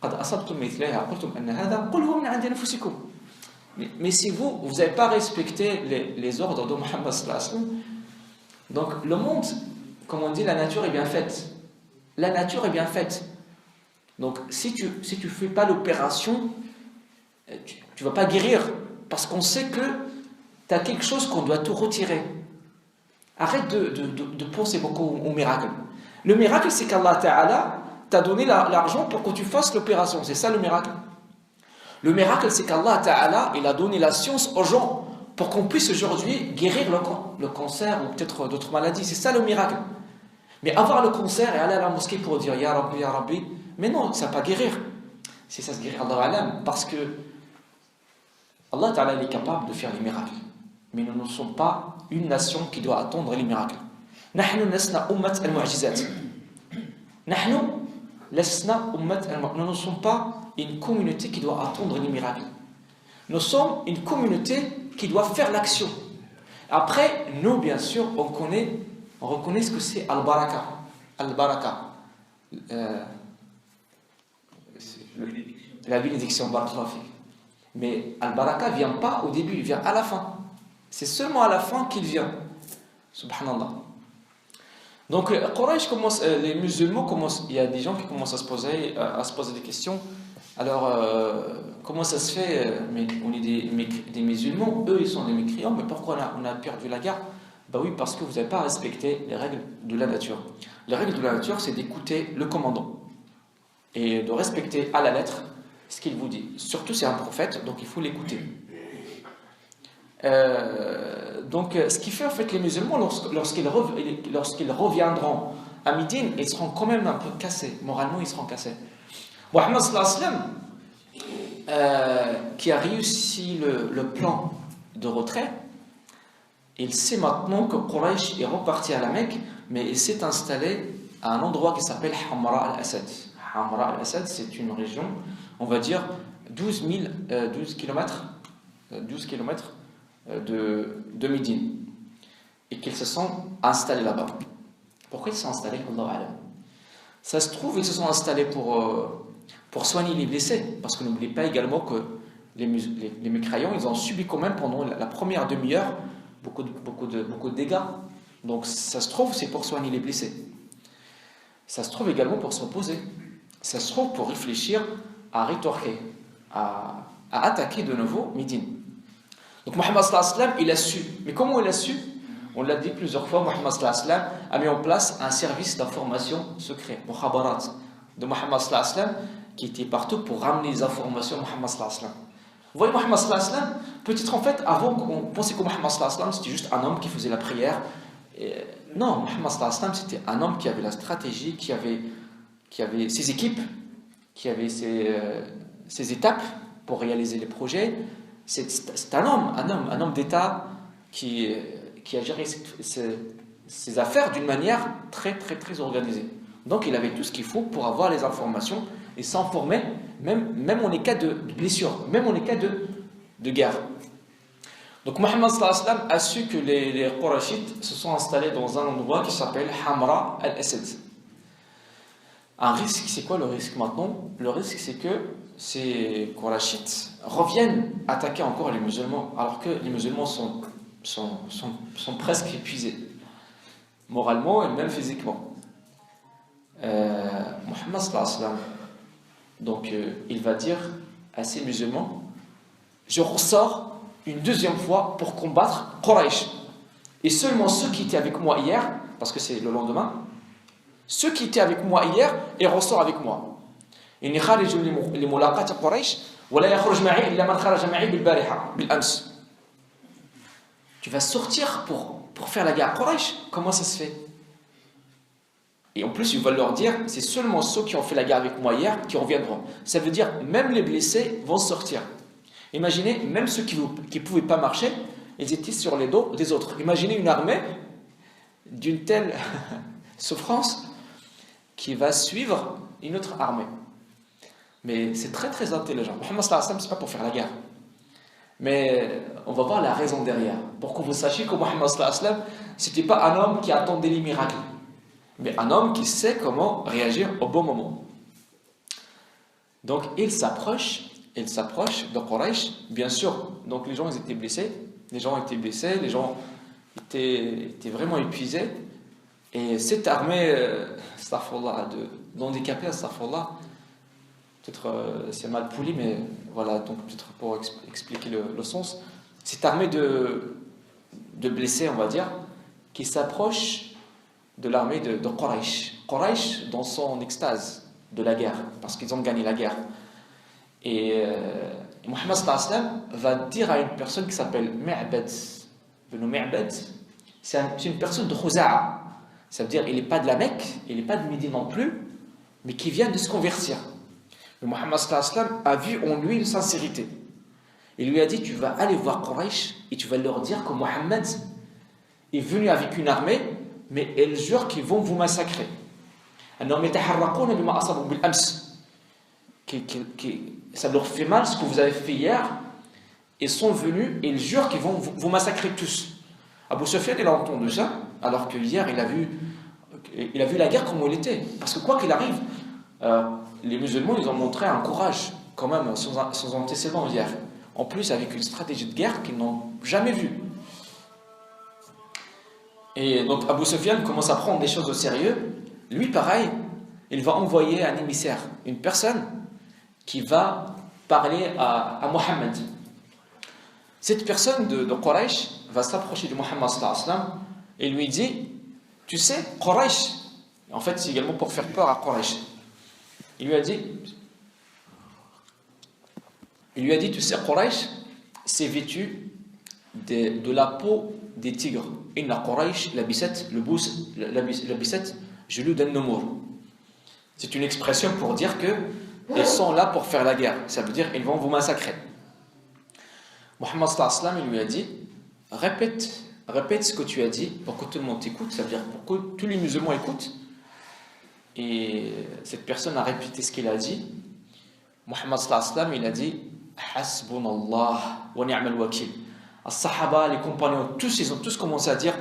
قد أصبتم مثلها قلتم أن هذا قل هو من عند أنفسكم. Mais si vous n'avez pas respecté les ordres de Muhammad sallallahu alayhi wa sallam, donc le monde, comme on dit, la nature est bien faite. La nature est bien faite. Donc si tu fais pas l'opération, tu vas pas guérir, parce qu'on sait que tu as quelque chose qu'on doit te retirer. Arrête de penser beaucoup au miracle. Le miracle, c'est qu'Allah Ta'ala t'a donné l'argent pour que tu fasses l'opération. C'est ça le miracle. Le miracle, c'est qu'Allah Ta'ala, il a donné la science aux gens pour qu'on puisse aujourd'hui guérir le cancer ou peut-être d'autres maladies. C'est ça le miracle. Mais avoir le cancer et aller à la mosquée pour dire Ya Rabbi, mais non, ça ne va pas guérir. C'est ça se guérir, Allah Alam, parce que Allah Ta'ala est capable de faire les miracles. Mais nous ne sommes pas une nation qui doit attendre les miracles. نحن لسنا أمة المعجزات. نحن لسنا أمة المعجزات. Nous ne sommes pas une communauté qui doit attendre les miracles. Nous sommes une communauté qui doit faire l'action. Après, nous, bien sûr, on reconnaît ce que c'est Al-Baraka. Al-Baraka. La bénédiction. Mais Al-Baraka ne vient pas au début, il vient à la fin. C'est seulement à la fin qu'il vient. Subhanallah. Donc, les musulmans commencent, il y a des gens qui commencent à se poser des questions. Alors, comment ça se fait? Mais on est des musulmans, eux ils sont des mécréants, mais pourquoi on a perdu la guerre? Ben oui, parce que vous n'avez pas respecté les règles de la nature. Les règles de la nature, c'est d'écouter le commandant et de respecter à la lettre ce qu'il vous dit. Surtout, c'est un prophète, donc il faut l'écouter. Donc, ce qui fait en fait les musulmans, lorsqu'ils reviendront à Médine, ils seront quand même un peu cassés. Moralement, ils seront cassés. Mohammed sallallahu alayhi wa sallam, qui a réussi le plan de retrait, il sait maintenant que Quraysh est reparti à la Mecque, mais il s'est installé à un endroit qui s'appelle Hamra al-Asad. Hamra al-Asad, c'est une région, on va dire, 12 km de Médine. Et qu'ils se sont installés là-bas. Pourquoi ils se sont installés? Allahu a'lam. Ça se trouve, ils se sont installés pour soigner les blessés. Parce que n'oubliez pas également que les mécréants, ils ont subi quand même pendant la première demi-heure beaucoup de dégâts. Donc ça se trouve, c'est pour soigner les blessés. Ça se trouve également pour se reposer. Ça se trouve pour réfléchir à rétorquer, à attaquer de nouveau Médine. Donc Mohammed sallallahu alayhi wa sallam, il a su. Mais comment il a su? On l'a dit plusieurs fois, Mohammed sallallahu alayhi wa sallam a mis en place un service d'information secret, Mukhabarat, de Mohammed sallallahu alayhi wa sallam, qui était partout pour ramener les informations de Mohammed sallallahu alayhi wa sallam. Vous voyez, Mohammed sallallahu alayhi wa sallam, peut-être en fait, avant, on pensait que Mohammed sallallahu alayhi wa sallam, c'était juste un homme qui faisait la prière. Non, Mohammed sallallahu alayhi wa sallam, c'était un homme qui avait la stratégie, qui avait ses équipes, qui avait ses étapes pour réaliser les projets. C'est un homme d'État qui a géré ses affaires d'une manière très très très organisée. Donc il avait tout ce qu'il faut pour avoir les informations et s'informer, même en cas de blessure, même en cas de guerre. Donc Mohammed sallallahu alayhi wa sallam a su que les Qurayshites se sont installés dans un endroit qui s'appelle Hamra al-Asad. Un risque, c'est quoi le risque maintenant? Le risque, c'est que ces Qurayshites reviennent attaquer encore les musulmans, alors que les musulmans sont presque épuisés, moralement et même physiquement. Mohammed sallallahu alayhi wa sallam, donc il va dire à ces musulmans: je ressors une deuxième fois pour combattre Quraysh, et seulement ceux qui étaient avec moi hier, parce que c'est le lendemain, ceux qui étaient avec moi hier, ils ressortent avec moi. إني خارج لملاقاة قريش ولا يخرج معي إلا من خرج معي بالبارحة بالأمس. Tu vas sortir pour faire la guerre à Quraysh? Comment ça se fait? Et en plus, il va leur dire, c'est seulement ceux qui ont fait la guerre avec moi hier qui reviendront. Ça veut dire, même les blessés vont sortir. Imaginez, même ceux qui ne pouvaient pas marcher, ils étaient sur les dos des autres. Imaginez une armée d'une telle souffrance qui va suivre une autre armée. Mais c'est très très intelligent. Mohammed sallallahu alayhi wa sallam, c'est pas pour faire la guerre. Mais on va voir la raison derrière. Pour que vous sachiez que Mohammed sallallahu alayhi wa sallam, c'était pas un homme qui attendait les miracles, mais un homme qui sait comment réagir au bon moment. Donc il s'approche de Quraysh, bien sûr. Donc les gens ils étaient blessés, les gens étaient vraiment épuisés. Et cette armée, d'handicapés, peut-être c'est mal poli, mais voilà, donc peut-être pour expliquer le sens, cette armée de blessés, on va dire, qui s'approche de l'armée de Quraysh. Quraysh dans son extase de la guerre, parce qu'ils ont gagné la guerre. Et Mohammed sallallahu alayhi wa sallam va dire à une personne qui s'appelle Mi'bad, c'est une personne de Khuza'a. Ça veut dire il n'est pas de la Mecque, il n'est pas de Médine non plus, mais qui vient de se convertir. Mais Mohammed sallallahu alayhi wa sallam a vu en lui une sincérité. Il lui a dit: tu vas aller voir Quraysh et tu vas leur dire que Mohammed est venu avec une armée, mais elle jure qu'ils vont vous massacrer. Ça leur fait mal ce que vous avez fait hier. Ils sont venus et ils jurent qu'ils vont vous massacrer tous. Abu Sufyan, il a entendu ça, alors que hier il a vu la guerre comme elle était. Parce que quoi qu'il arrive, les musulmans ils ont montré un courage quand même sans antécédent hier. En plus avec une stratégie de guerre qu'ils n'ont jamais vue. Et donc Abu Sufyan commence à prendre des choses au sérieux. Lui pareil, il va envoyer un émissaire, une personne qui va parler à Mohammed. Cette personne de Quraysh va s'approcher de Mohammed sallallahu alayhi wa sallam et lui dit, tu sais, Quraysh, en fait c'est également pour faire peur à Quraysh. Il lui a dit, tu sais, Quraysh, c'est vêtu de la peau des tigres. Inna Quraysh labisat julud an-numur. C'est une expression pour dire que ils sont là pour faire la guerre. Ça veut dire ils vont vous massacrer. Mohammed sallallahu alayhi wa sallam, il lui a dit, répète ce que tu as dit pour que tout le monde t'écoute. Ça veut dire pour que tous les musulmans écoutent. Et cette personne a répété ce qu'il a dit. Mohammed sallallahu alayhi wa sallam, il a dit, Hasbunallah wa ni'mal wakil. As-sahaba, les compagnons, ils ont tous commencé à dire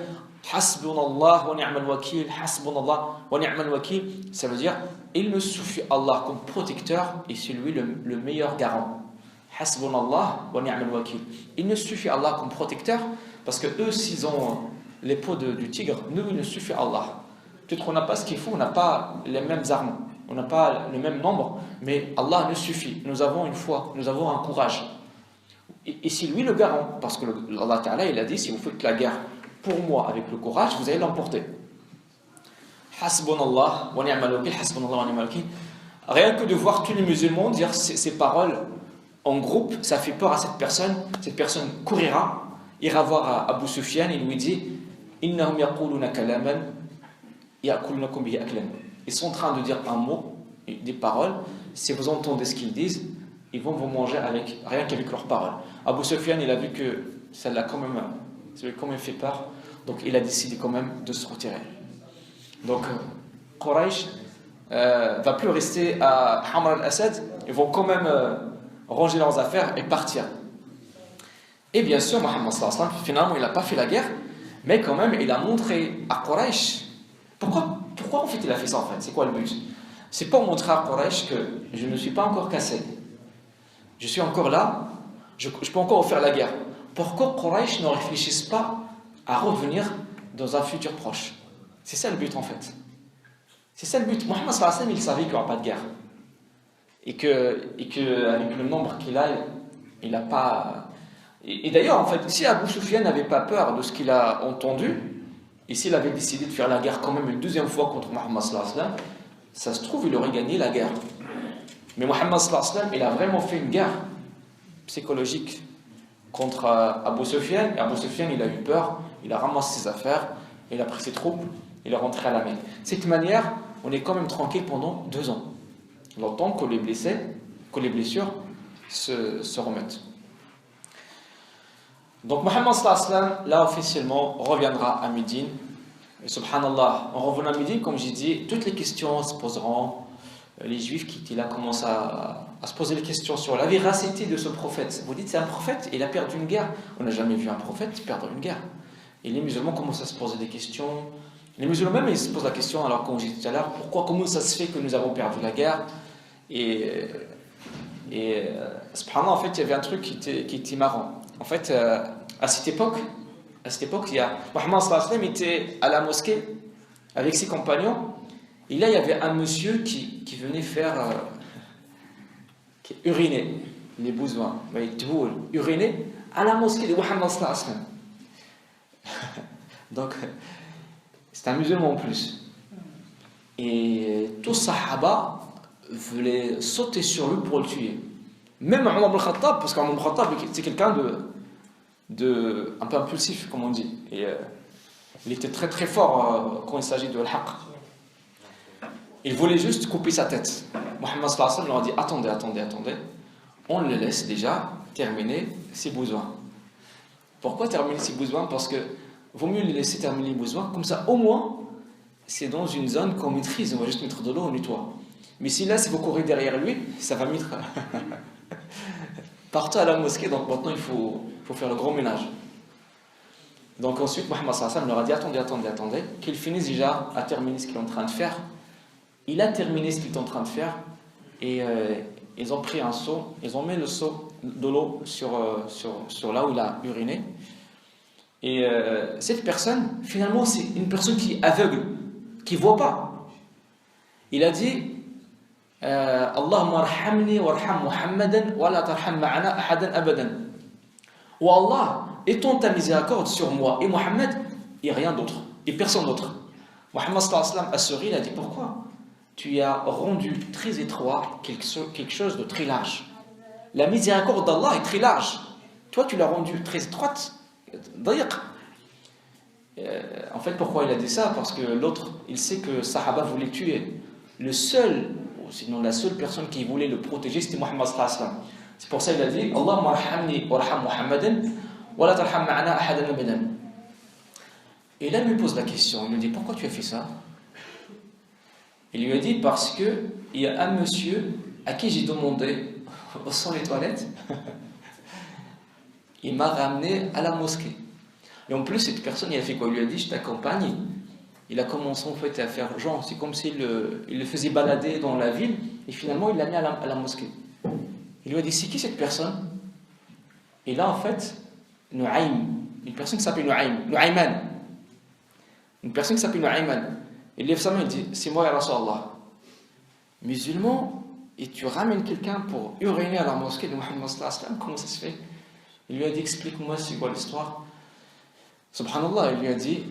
Hasbunallah wa ni'mal wakil, Hasbunallah wa ni'mal wakil. Ça veut dire il me suffit Allah comme protecteur et c'est lui le meilleur garant. Hasbunallah wa ni'mal wakil. Il ne suffit Allah comme protecteur parce que eux, s'ils ont les peaux du tigre, nous, il ne suffit Allah. Peut-être qu'on n'a pas ce qu'il faut, on n'a pas les mêmes armes, on n'a pas le même nombre, mais Allah nous suffit. Nous avons une foi, nous avons un courage. Et c'est lui le garant, parce que Allah Ta'ala, il a dit, si vous faites la guerre pour moi avec le courage, vous allez l'emporter. Hasbunallah wa ni'mal wakil, hasbunallah wa ni'mal wakil. Rien que de voir tous les musulmans dire ces paroles en groupe, ça fait peur à cette personne. Cette personne courira, ira voir Abu Sufyan et lui dit Innahum yaquluna kalaman ya'kulunakum bihi aklan. Ils sont en train de dire un mot, des paroles. Si vous entendez ce qu'ils disent, ils vont vous manger rien qu'avec leurs paroles. Abu Sufyan, il a vu que ça lui a quand même fait peur, donc il a décidé quand même de se retirer. Donc Quraysh va plus rester à Hamr al-Asad, ils vont quand même ranger leurs affaires et partir. Et bien sûr, Mohammed sallallahu alayhi wa sallam, finalement, il n'a pas fait la guerre, mais quand même, il a montré à Quraysh. Pourquoi en fait il a fait ça en fait? C'est quoi le but? C'est pour montrer à Quraysh que je ne suis pas encore cassé. Je suis encore là, je peux encore faire la guerre. Pourquoi Quraysh ne réfléchissent pas à revenir dans un futur proche? C'est ça le but en fait. C'est ça le but. Mohammed sallallahu alayhi wa sallam, il savait qu'il n'y aura pas de guerre. Et que avec le nombre qu'il a, il n'a pas... Et d'ailleurs, en fait, si Abu Sufyan n'avait pas peur de ce qu'il a entendu, et s'il avait décidé de faire la guerre quand même une deuxième fois contre Mohammed sallallahu alayhi wa sallam, ça se trouve, il aurait gagné la guerre. Mais Mohammed sallallahu alayhi wa sallam, il a vraiment fait une guerre psychologique contre Abu Sufyan. Et Abu Sufyan, il a eu peur, il a ramassé ses affaires, il a pris ses troupes, il est rentré à la Mecque. De cette manière, on est quand même tranquille pendant 2 ans. Le temps que les blessures se remettent. Donc Mohammed sallallahu alayhi wa sallam, là officiellement, reviendra à Médine. Et subhanallah, en revenant à Médine, comme j'ai dit, toutes les questions se poseront. Les Juifs qui étaient là commencent à se poser des questions sur la véracité de ce prophète. Vous dites c'est un prophète, il a perdu une guerre. On n'a jamais vu un prophète perdre une guerre. Et les musulmans commencent à se poser des questions. Les musulmans même, ils se posent la question, alors comme j'ai dit tout à l'heure, comment ça se fait que nous avons perdu la guerre? Et subhanallah, en fait, il y avait un truc qui était marrant. En fait, à cette époque, il y a Mohammed sallallahu alayhi wa sallam était à la mosquée avec ses compagnons. Et là, il y avait un monsieur qui venait faire qui uriner les besoins. Uriner à la mosquée de Mohammed sallallahu alayhi wa sallam. Donc, c'est un musulman en plus. Et tous sahaba voulaient sauter sur lui pour le tuer. Même Omar ibn Khattab, parce qu'Omar ibn Khattab, c'est quelqu'un un peu impulsif, comme on dit. Et il était très très fort quand il s'agit de l'haq. Il voulait juste couper sa tête. Mohammed sallallahu alayhi wa sallam leur a dit attendez, on le laisse déjà terminer ses besoins. Pourquoi terminer ses besoins? Parce que vaut mieux les laisser terminer les besoins, comme ça au moins c'est dans une zone qu'on maîtrise, on va juste mettre de l'eau, on nettoie. Mais si là, si vous courez derrière lui, ça va mettre partout à la mosquée, donc maintenant il faut faire le gros ménage. Donc ensuite, Mohammed sallallahu alayhi wa sallam leur a dit attendez, qu'il finisse déjà à terminer ce qu'il est en train de faire. Il a terminé ce qu'il est en train de faire et ils ont pris un seau, ils ont mis le seau de l'eau sur là où il a uriné. Et cette personne, finalement, c'est une personne qui est aveugle, qui ne voit pas. Il a dit Allahumma arhamni warham Muhammadan wa la tarham ma'ana ahadan abadan. Oh Allah, étends ta miséricorde sur moi et Mohammed et rien d'autre, et personne d'autre. Mohammed sallallahu alayhi wa sallam a souri, il a dit pourquoi? Tu as rendu très étroit quelque chose de très large. La miséricorde d'Allah est très large. Toi, tu l'as rendue très étroite. En fait, pourquoi il a dit ça? Parce que l'autre, il sait que Sahaba voulait tuer. Le seul, ou sinon la seule personne qui voulait le protéger, c'était Mohammed sallallahu alayhi wa sallam. C'est pour ça qu'il a dit Allahumma arhamni warham Muhammadan wa la tarham ma'ana ahadan abadan. Et là, il lui pose la question. Il lui dit pourquoi tu as fait ça? Il lui a dit parce que il y a un monsieur à qui j'ai demandé où sont les toilettes. Il m'a ramené à la mosquée. Et en plus, cette personne, il a fait quoi? Il lui a dit je t'accompagne. Il a commencé en fait à faire genre, c'est comme s'il le faisait balader dans la ville et finalement il l'a mis à la mosquée. Il lui a dit c'est qui cette personne? Et là en fait, Nu'aym, une personne qui s'appelle Nu'ayman, une personne qui s'appelle Nu'ayman, il lève sa main et dit c'est moi ya Rasulallah, musulman, et tu ramènes quelqu'un pour uriner à la mosquée de Muhammad sallallahu alayhi wa sallam, comment ça se fait? Il lui a dit explique-moi c'est quoi l'histoire. Subhanallah, il lui a dit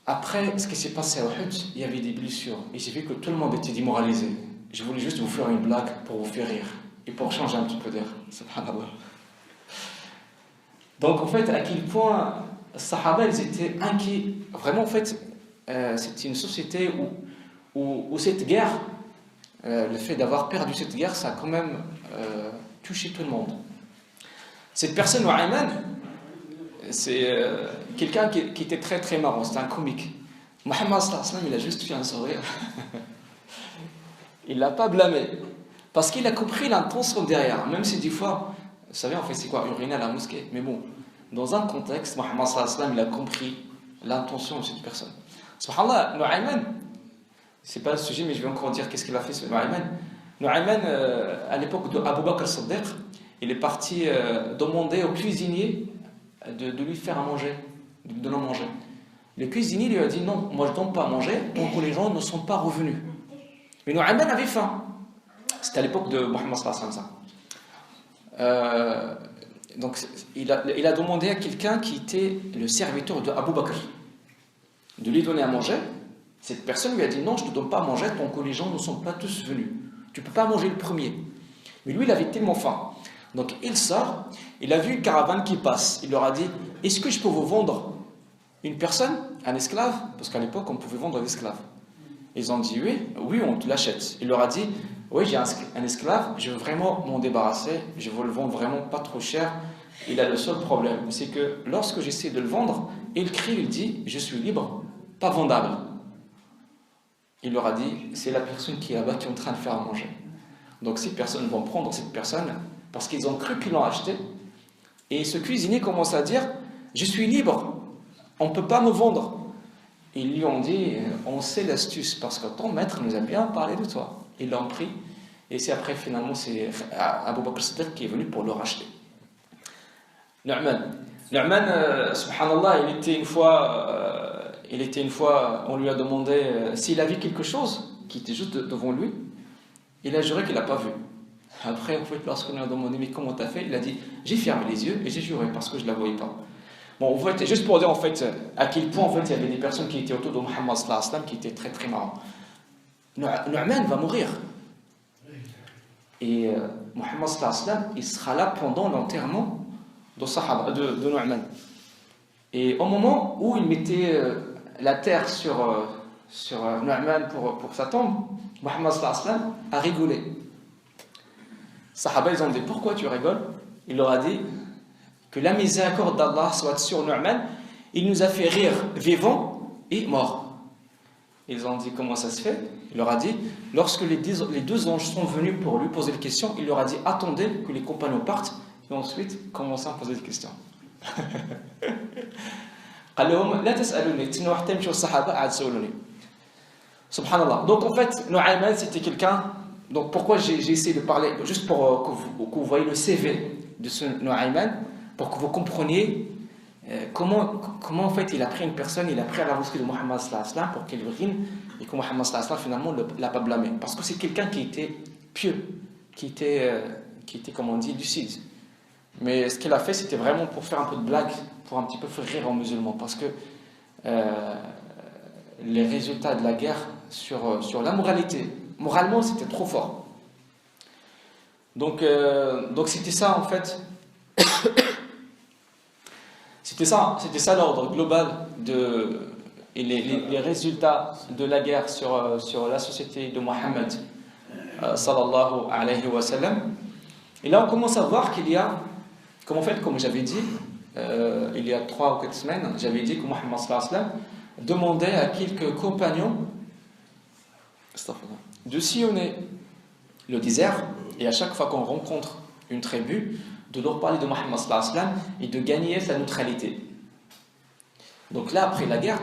après ce qui s'est passé à Uhud, il y avait des blessures et j'ai vu que tout le monde était démoralisé. Je voulais juste vous faire une blague pour vous faire rire et pour changer un petit peu d'air. Subhanallah. Donc en fait, à quel point les Sahaba ils étaient inquiets. Vraiment en fait, c'était une société où cette guerre, le fait d'avoir perdu cette guerre, ça a quand même touché tout le monde. Cette personne, Nu'ayman, c'est quelqu'un qui était très très marrant, c'était un comique. Mohammed sallallahu alayhi wa sallam, il a juste fait un sourire. Il l'a pas blâmé. Parce qu'il a compris l'intention derrière. Même si des fois, vous savez en fait c'est quoi, uriner à la mosquée. Mais bon, dans un contexte, Mohammed sallallahu alayhi wa sallam, il a compris l'intention de cette personne. Subhanallah, Nu'ayman, c'est pas le sujet, mais je vais encore dire qu'est-ce qu'il a fait ce Nu'ayman. Nu'ayman, à l'époque d'Abu Bakr as-Siddiq, il est parti demander au cuisinier de lui faire à manger, de lui donner à manger. Le cuisinier lui a dit non, moi je ne donne pas à manger tant que les gens ne sont pas revenus. Mais Nu'ayman avait faim. C'était à l'époque de Mohammed sallallahu alayhi wa sallam. Donc il a demandé à quelqu'un qui était le serviteur de Abu Bakr de lui donner à manger. Cette personne lui a dit non, je ne te donne pas à manger tant que les gens ne sont pas tous venus. Tu ne peux pas manger le premier. Mais lui, il avait tellement faim. Donc il sort, il a vu une caravane qui passe. Il leur a dit est-ce que je peux vous vendre une personne, un esclave? Parce qu'à l'époque, on pouvait vendre l'esclave. Ils ont dit oui, on te l'achète. Il leur a dit oui, j'ai un esclave, je veux vraiment m'en débarrasser, je veux le vendre vraiment pas trop cher. Il a le seul problème, c'est que lorsque j'essaie de le vendre, il crie, il dit je suis libre, pas vendable. Il leur a dit c'est la personne qui est là-bas qui est en train de faire à manger. Donc ces personnes vont prendre cette personne parce qu'ils ont cru qu'ils l'ont acheté. Et ce cuisinier commence à dire je suis libre, on ne peut pas me vendre. Ils lui ont dit on sait l'astuce parce que ton maître nous a bien parlé de toi. Ils l'ont pris et c'est après finalement c'est Abu Bakr as-Siddiq qui est venu pour le racheter. Nu'man, subhanallah, il était une fois, on lui a demandé s'il a vu quelque chose qui était juste devant lui. Il a juré qu'il n'a pas vu. Après, en fait, lorsqu'on lui a demandé mais comment t'as fait, il a dit j'ai fermé les yeux et j'ai juré parce que je ne la voyais pas. Bon, en fait, juste pour dire en fait à quel point en fait il y avait des personnes qui étaient autour de Muhammad sallallahu alayhi wa sallam qui étaient très très marrants. Nu'man va mourir. Et Muhammad sallallahu alayhi wa sallam, il sera là pendant l'enterrement de Nu'man. Et au moment où il mettait la terre sur Nu'man pour sa tombe, Muhammad sallallahu alayhi wa sallam a rigolé. Les Sahaba, ils ont dit pourquoi tu rigoles? Il leur a dit que la miséricorde d'Allah soit sur Nu'man, il nous a fait rire vivant et mort. Ils ont dit comment ça se fait? Il leur a dit lorsque les deux anges sont venus pour lui poser des questions, il leur a dit attendez que les compagnons partent et ensuite commencez à poser des questions. Subhanallah. Donc en fait, Nu'ayman c'était quelqu'un. Donc pourquoi j'ai essayé de parler, juste pour que vous voyez le CV de ce Nu'ayman, pour que vous compreniez comment en fait il a pris une personne, il a pris à la mosquée de Muhammad sallallahu alayhi wa sallam pour qu'il urine et que Muhammad sallallahu alayhi wa sallam finalement ne l'a pas blâmé. Parce que c'est quelqu'un qui était pieux, qui était, comme on dit, lucide. Mais ce qu'il a fait, c'était vraiment pour faire un peu de blague, pour un petit peu faire rire aux musulmans, parce que les résultats de la guerre sur la moralité, moralement, c'était trop fort. Donc c'était ça, en fait. C'était ça l'ordre global et les résultats de la guerre sur la société de Mohammed sallallahu alayhi wa sallam. Et là on commence à voir qu'il y a, comme j'avais dit il y a 3 ou 4 semaines, j'avais dit que Mohammed sallallahu alayhi wa sallam demandait à quelques compagnons de sillonner le désert, et à chaque fois qu'on rencontre une tribu, de leur parler de Mohammed sallallahu alayhi wa sallam et de gagner sa neutralité. Donc là, après la guerre,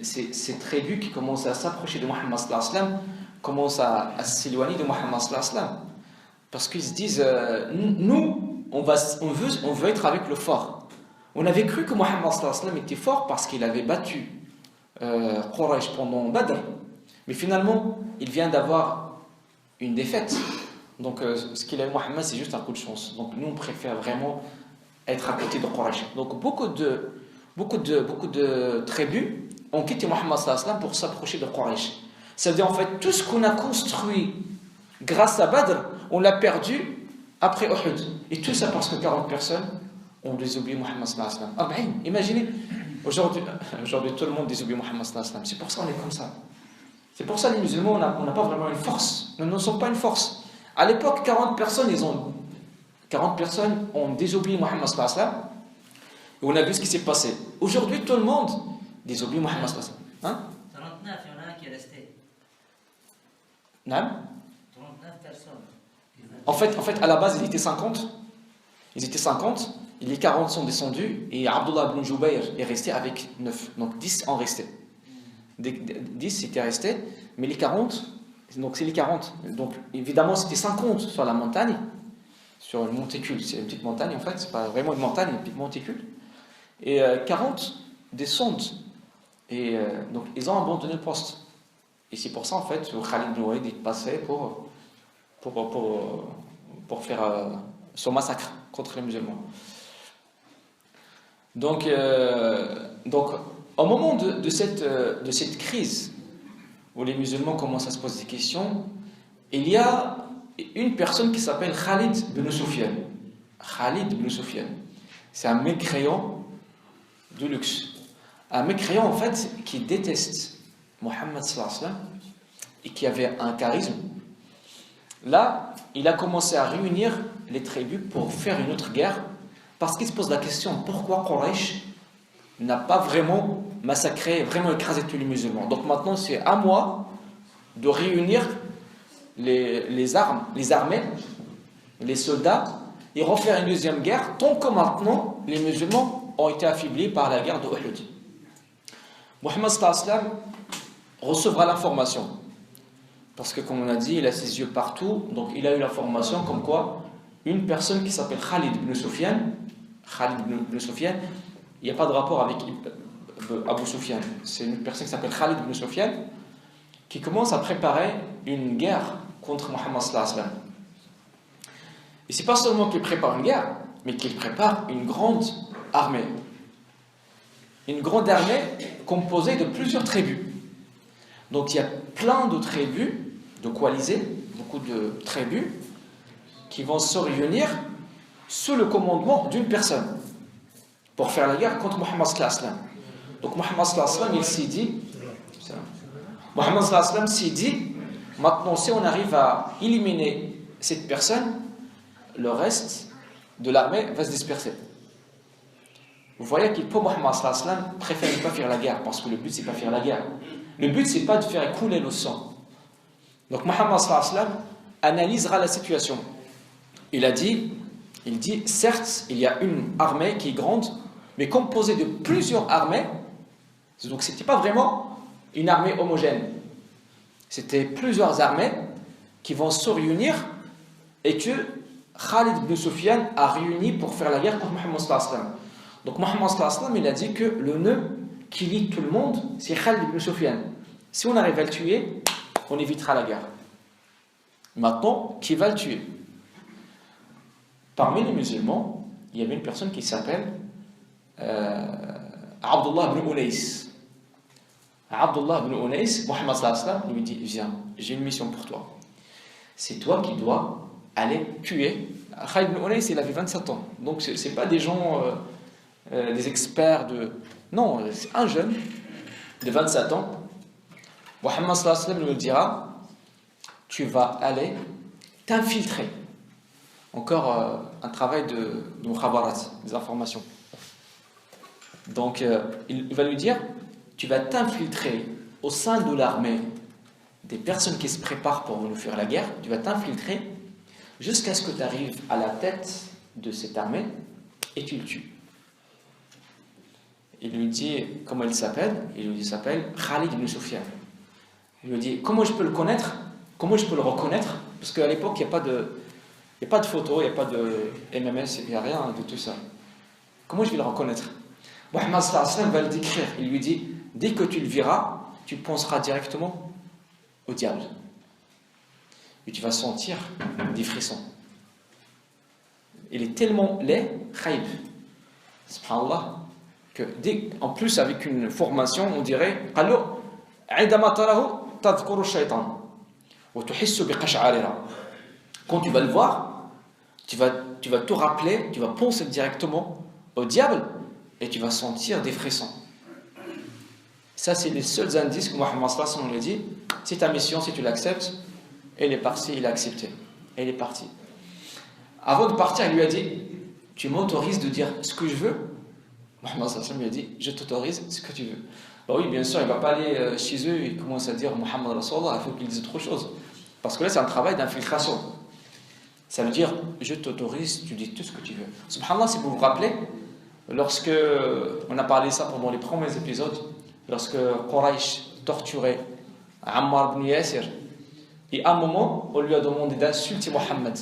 ces tribus qui commencent à s'approcher de Mohammed sallallahu alayhi wa sallam commencent à s'éloigner de Mohammed sallallahu alayhi wa sallam, parce qu'ils se disent nous, on veut être avec le fort. On avait cru que Mohammed sallallahu alayhi wa sallam était fort parce qu'il avait battu Quraysh pendant Badr, mais finalement, il vient d'avoir une défaite. Donc ce qu'il a eu Mohammed, c'est juste un coup de chance. Donc nous on préfère vraiment être à côté de Quraysh. Donc beaucoup de tribus ont quitté Mohammed sallallahu alayhi wa sallam pour s'approcher de Quraysh. Ça veut dire en fait tout ce qu'on a construit grâce à Badr, on l'a perdu après Uhud. Et tout ça parce que 40 personnes ont désobéi Mohammed sallallahu alayhi wa sallam. Imaginez, aujourd'hui tout le monde désobéit Mohammed sallallahu alayhi wa sallam. C'est pour ça qu'on est comme ça. C'est pour ça les musulmans, on n'a pas vraiment une force. Nous ne sommes pas une force. À l'époque, 40 personnes ont désobéi Mohammed sallallahu alayhi wa sallam. Et on a vu ce qui s'est passé. Aujourd'hui, tout le monde désobéit Mohammed sallallahu alayhi wa sallam. 39, il y en a un qui est resté. Non. 39 personnes. En fait, à la base, ils étaient 50. Et les 40 sont descendus. Et Abdullah ibn Jubayr est resté avec 9. Donc 10 en restaient. 10 étaient restés. Mais les 40... Donc c'est les 40. Donc évidemment c'était 50 sur la montagne, sur une monticule, c'est une petite montagne en fait, c'est pas vraiment une montagne, une petite monticule. Et 40 descendent. Et donc ils ont abandonné le poste. Et c'est pour ça en fait que Khalid ibn Walid est passé pour faire son massacre contre les musulmans. Donc au moment de cette crise, où les musulmans commencent à se poser des questions, il y a une personne qui s'appelle Khalid ibn Sufyan. Khalid ibn Sufyan, c'est un mécréant de luxe. Un mécréant en fait qui déteste Mohammed sallallahu alayhi wa sallam et qui avait un charisme. Là, il a commencé à réunir les tribus pour faire une autre guerre, parce qu'il se pose la question pourquoi Quraysh n'a pas vraiment massacré, vraiment écrasé tous les musulmans. Donc maintenant c'est à moi de réunir les armées, les soldats, et refaire une deuxième guerre, tant que maintenant les musulmans ont été affaiblis par la guerre de Uhud. Mohammed sallallahu alayhi wa sallam recevra l'information, parce que comme on a dit, il a ses yeux partout, donc il a eu l'information comme quoi une personne qui s'appelle Khalid ibn Sufyan, il n'y a pas de rapport avec Abu Sufyan, c'est une personne qui s'appelle Khalid ibn Sufyan qui commence à préparer une guerre contre Mohammed sallallahu alayhi wa sallam. Et c'est pas seulement qu'il prépare une guerre, mais qu'il prépare une grande armée. Une grande armée composée de plusieurs tribus. Donc il y a plein de tribus, de coalisés, beaucoup de tribus qui vont se réunir sous le commandement d'une personne pour faire la guerre contre Mohammed sallallahu alayhi wa sallam. Donc Mohammed sallallahu alayhi wa sallam, il s'est dit, Mohammed sallallahu alayhi wa sallam s'est dit, maintenant si on arrive à éliminer cette personne, le reste de l'armée va se disperser. Vous voyez qu'il pour Mohammed sallallahu alayhi wa sallam préfère ne pas faire la guerre, parce que le but c'est pas faire la guerre. Le but c'est pas de faire couler le sang. Donc Mohammed sallallahu alayhi wa sallam analysera la situation. Il dit, certes, il y a une armée qui est grande, mais composée de plusieurs armées. Donc c'était pas vraiment une armée homogène. C'était plusieurs armées qui vont se réunir et que Khalid ibn Sufyan a réuni pour faire la guerre contre Mohammed sallallahu alayhi wa sallam. Donc Mohammed sallallahu alayhi wa sallam, il a dit que le nœud qui lie tout le monde, c'est Khalid ibn Sufyan. Si on arrive à le tuer, on évitera la guerre. Maintenant, qui va le tuer? Parmi les musulmans, il y avait une personne qui s'appelle Abdullah ibn Unais. Abdullah ibn Unais, Mohammed sallallahu alayhi wa sallam lui dit: viens, j'ai une mission pour toi. C'est toi qui dois aller tuer. Khalid ibn Unais, il avait 27 ans. Donc, ce n'est pas des gens, des experts de. Non, c'est un jeune de 27 ans. Mohammed sallallahu alayhi wa sallam lui dira: tu vas aller t'infiltrer. Encore un travail de mukhabarat, des informations. Donc, il va lui dire: tu vas t'infiltrer au sein de l'armée des personnes qui se préparent pour nous faire la guerre. Tu vas t'infiltrer jusqu'à ce que tu arrives à la tête de cette armée et tu le tues. Il lui dit comment il s'appelle. Il lui dit: il s'appelle Khalid ibn Sufyan. Il lui dit: comment je peux le connaître? Comment je peux le reconnaître? Parce qu'à l'époque, il n'y a pas de photo, il n'y a pas de MMS, il n'y a rien de tout ça. Comment je vais le reconnaître? Mohammed sallallahu alayhi wa sallam va le décrire. Il lui dit: dès que tu le verras, tu penseras directement au diable. Et tu vas sentir des frissons. Il est tellement laid, khaïb, subhanallah, que en plus avec une formation, on dirait: quand tu vas le voir, tu vas te rappeler, tu vas penser directement au diable et tu vas sentir des frissons. Ça, c'est les seuls indices que Mohammed sallallahu alayhi wa sallam lui a dit: c'est ta mission, si tu l'acceptes. Et il est parti, il a accepté. Et il est parti. Avant de partir, il lui a dit: tu m'autorises de dire ce que je veux? Mohammed sallallahu alayhi wa sallam lui a dit: je t'autorise ce que tu veux. Bah oui, bien sûr, il ne va pas aller chez eux et commencer à dire Mohammed Rasulullah, il faut qu'il dise autre chose. Parce que là, c'est un travail d'infiltration. Ça veut dire: je t'autorise, tu dis tout ce que tu veux. Subhanallah, si vous vous rappelez, lorsque on a parlé de ça pendant les premiers épisodes, lorsque Quraysh torturait Ammar ibn Yasir, et à un moment, on lui a demandé d'insulter Mohammed.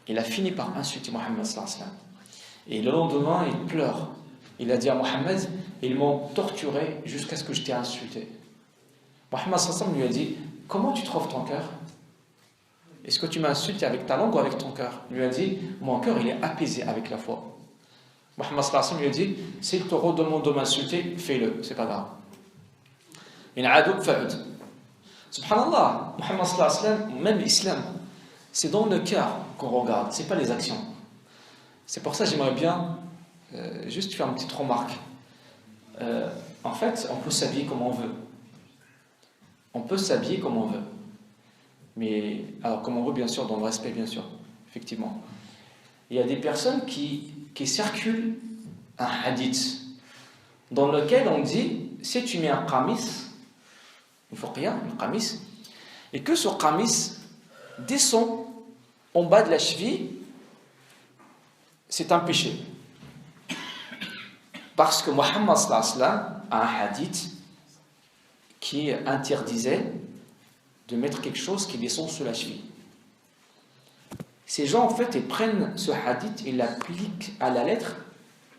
Il a fini par insulter Mohammed sallallahu alayhi wa sallam. Et le lendemain, il pleure. Il a dit à Mohammed: ils m'ont torturé jusqu'à ce que je t'ai insulté. Mohammed sallallahu alayhi wa sallam lui a dit: comment tu trouves ton cœur? Est-ce que tu m'as insulté avec ta langue ou avec ton cœur? Il lui a dit: mon cœur, il est apaisé avec la foi. Mohammed sallallahu alayhi wa sallam lui a dit: s'il te redemande de m'insulter, fais-le, c'est pas grave. In adu fa'ud. Subhanallah, Mohammed sallallahu alayhi wa sallam, même l'islam, c'est dans le cœur qu'on regarde, c'est pas les actions. C'est pour ça que j'aimerais bien juste faire une petite remarque. En fait, on peut s'habiller comme on veut. On peut s'habiller comme on veut. Mais, alors comme on veut, bien sûr, dans le respect, bien sûr, effectivement. Il y a des personnes qui circulent un hadith dans lequel on dit: si tu mets un qamis, il faut rien, un qamis, et que ce qamis descend en bas de la cheville, c'est un péché. Parce que Mohammed sallallahu alayhi wa sallam a un hadith qui interdisait de mettre quelque chose qui descend sur la cheville. Ces gens, en fait, ils prennent ce hadith et l'appliquent à la lettre.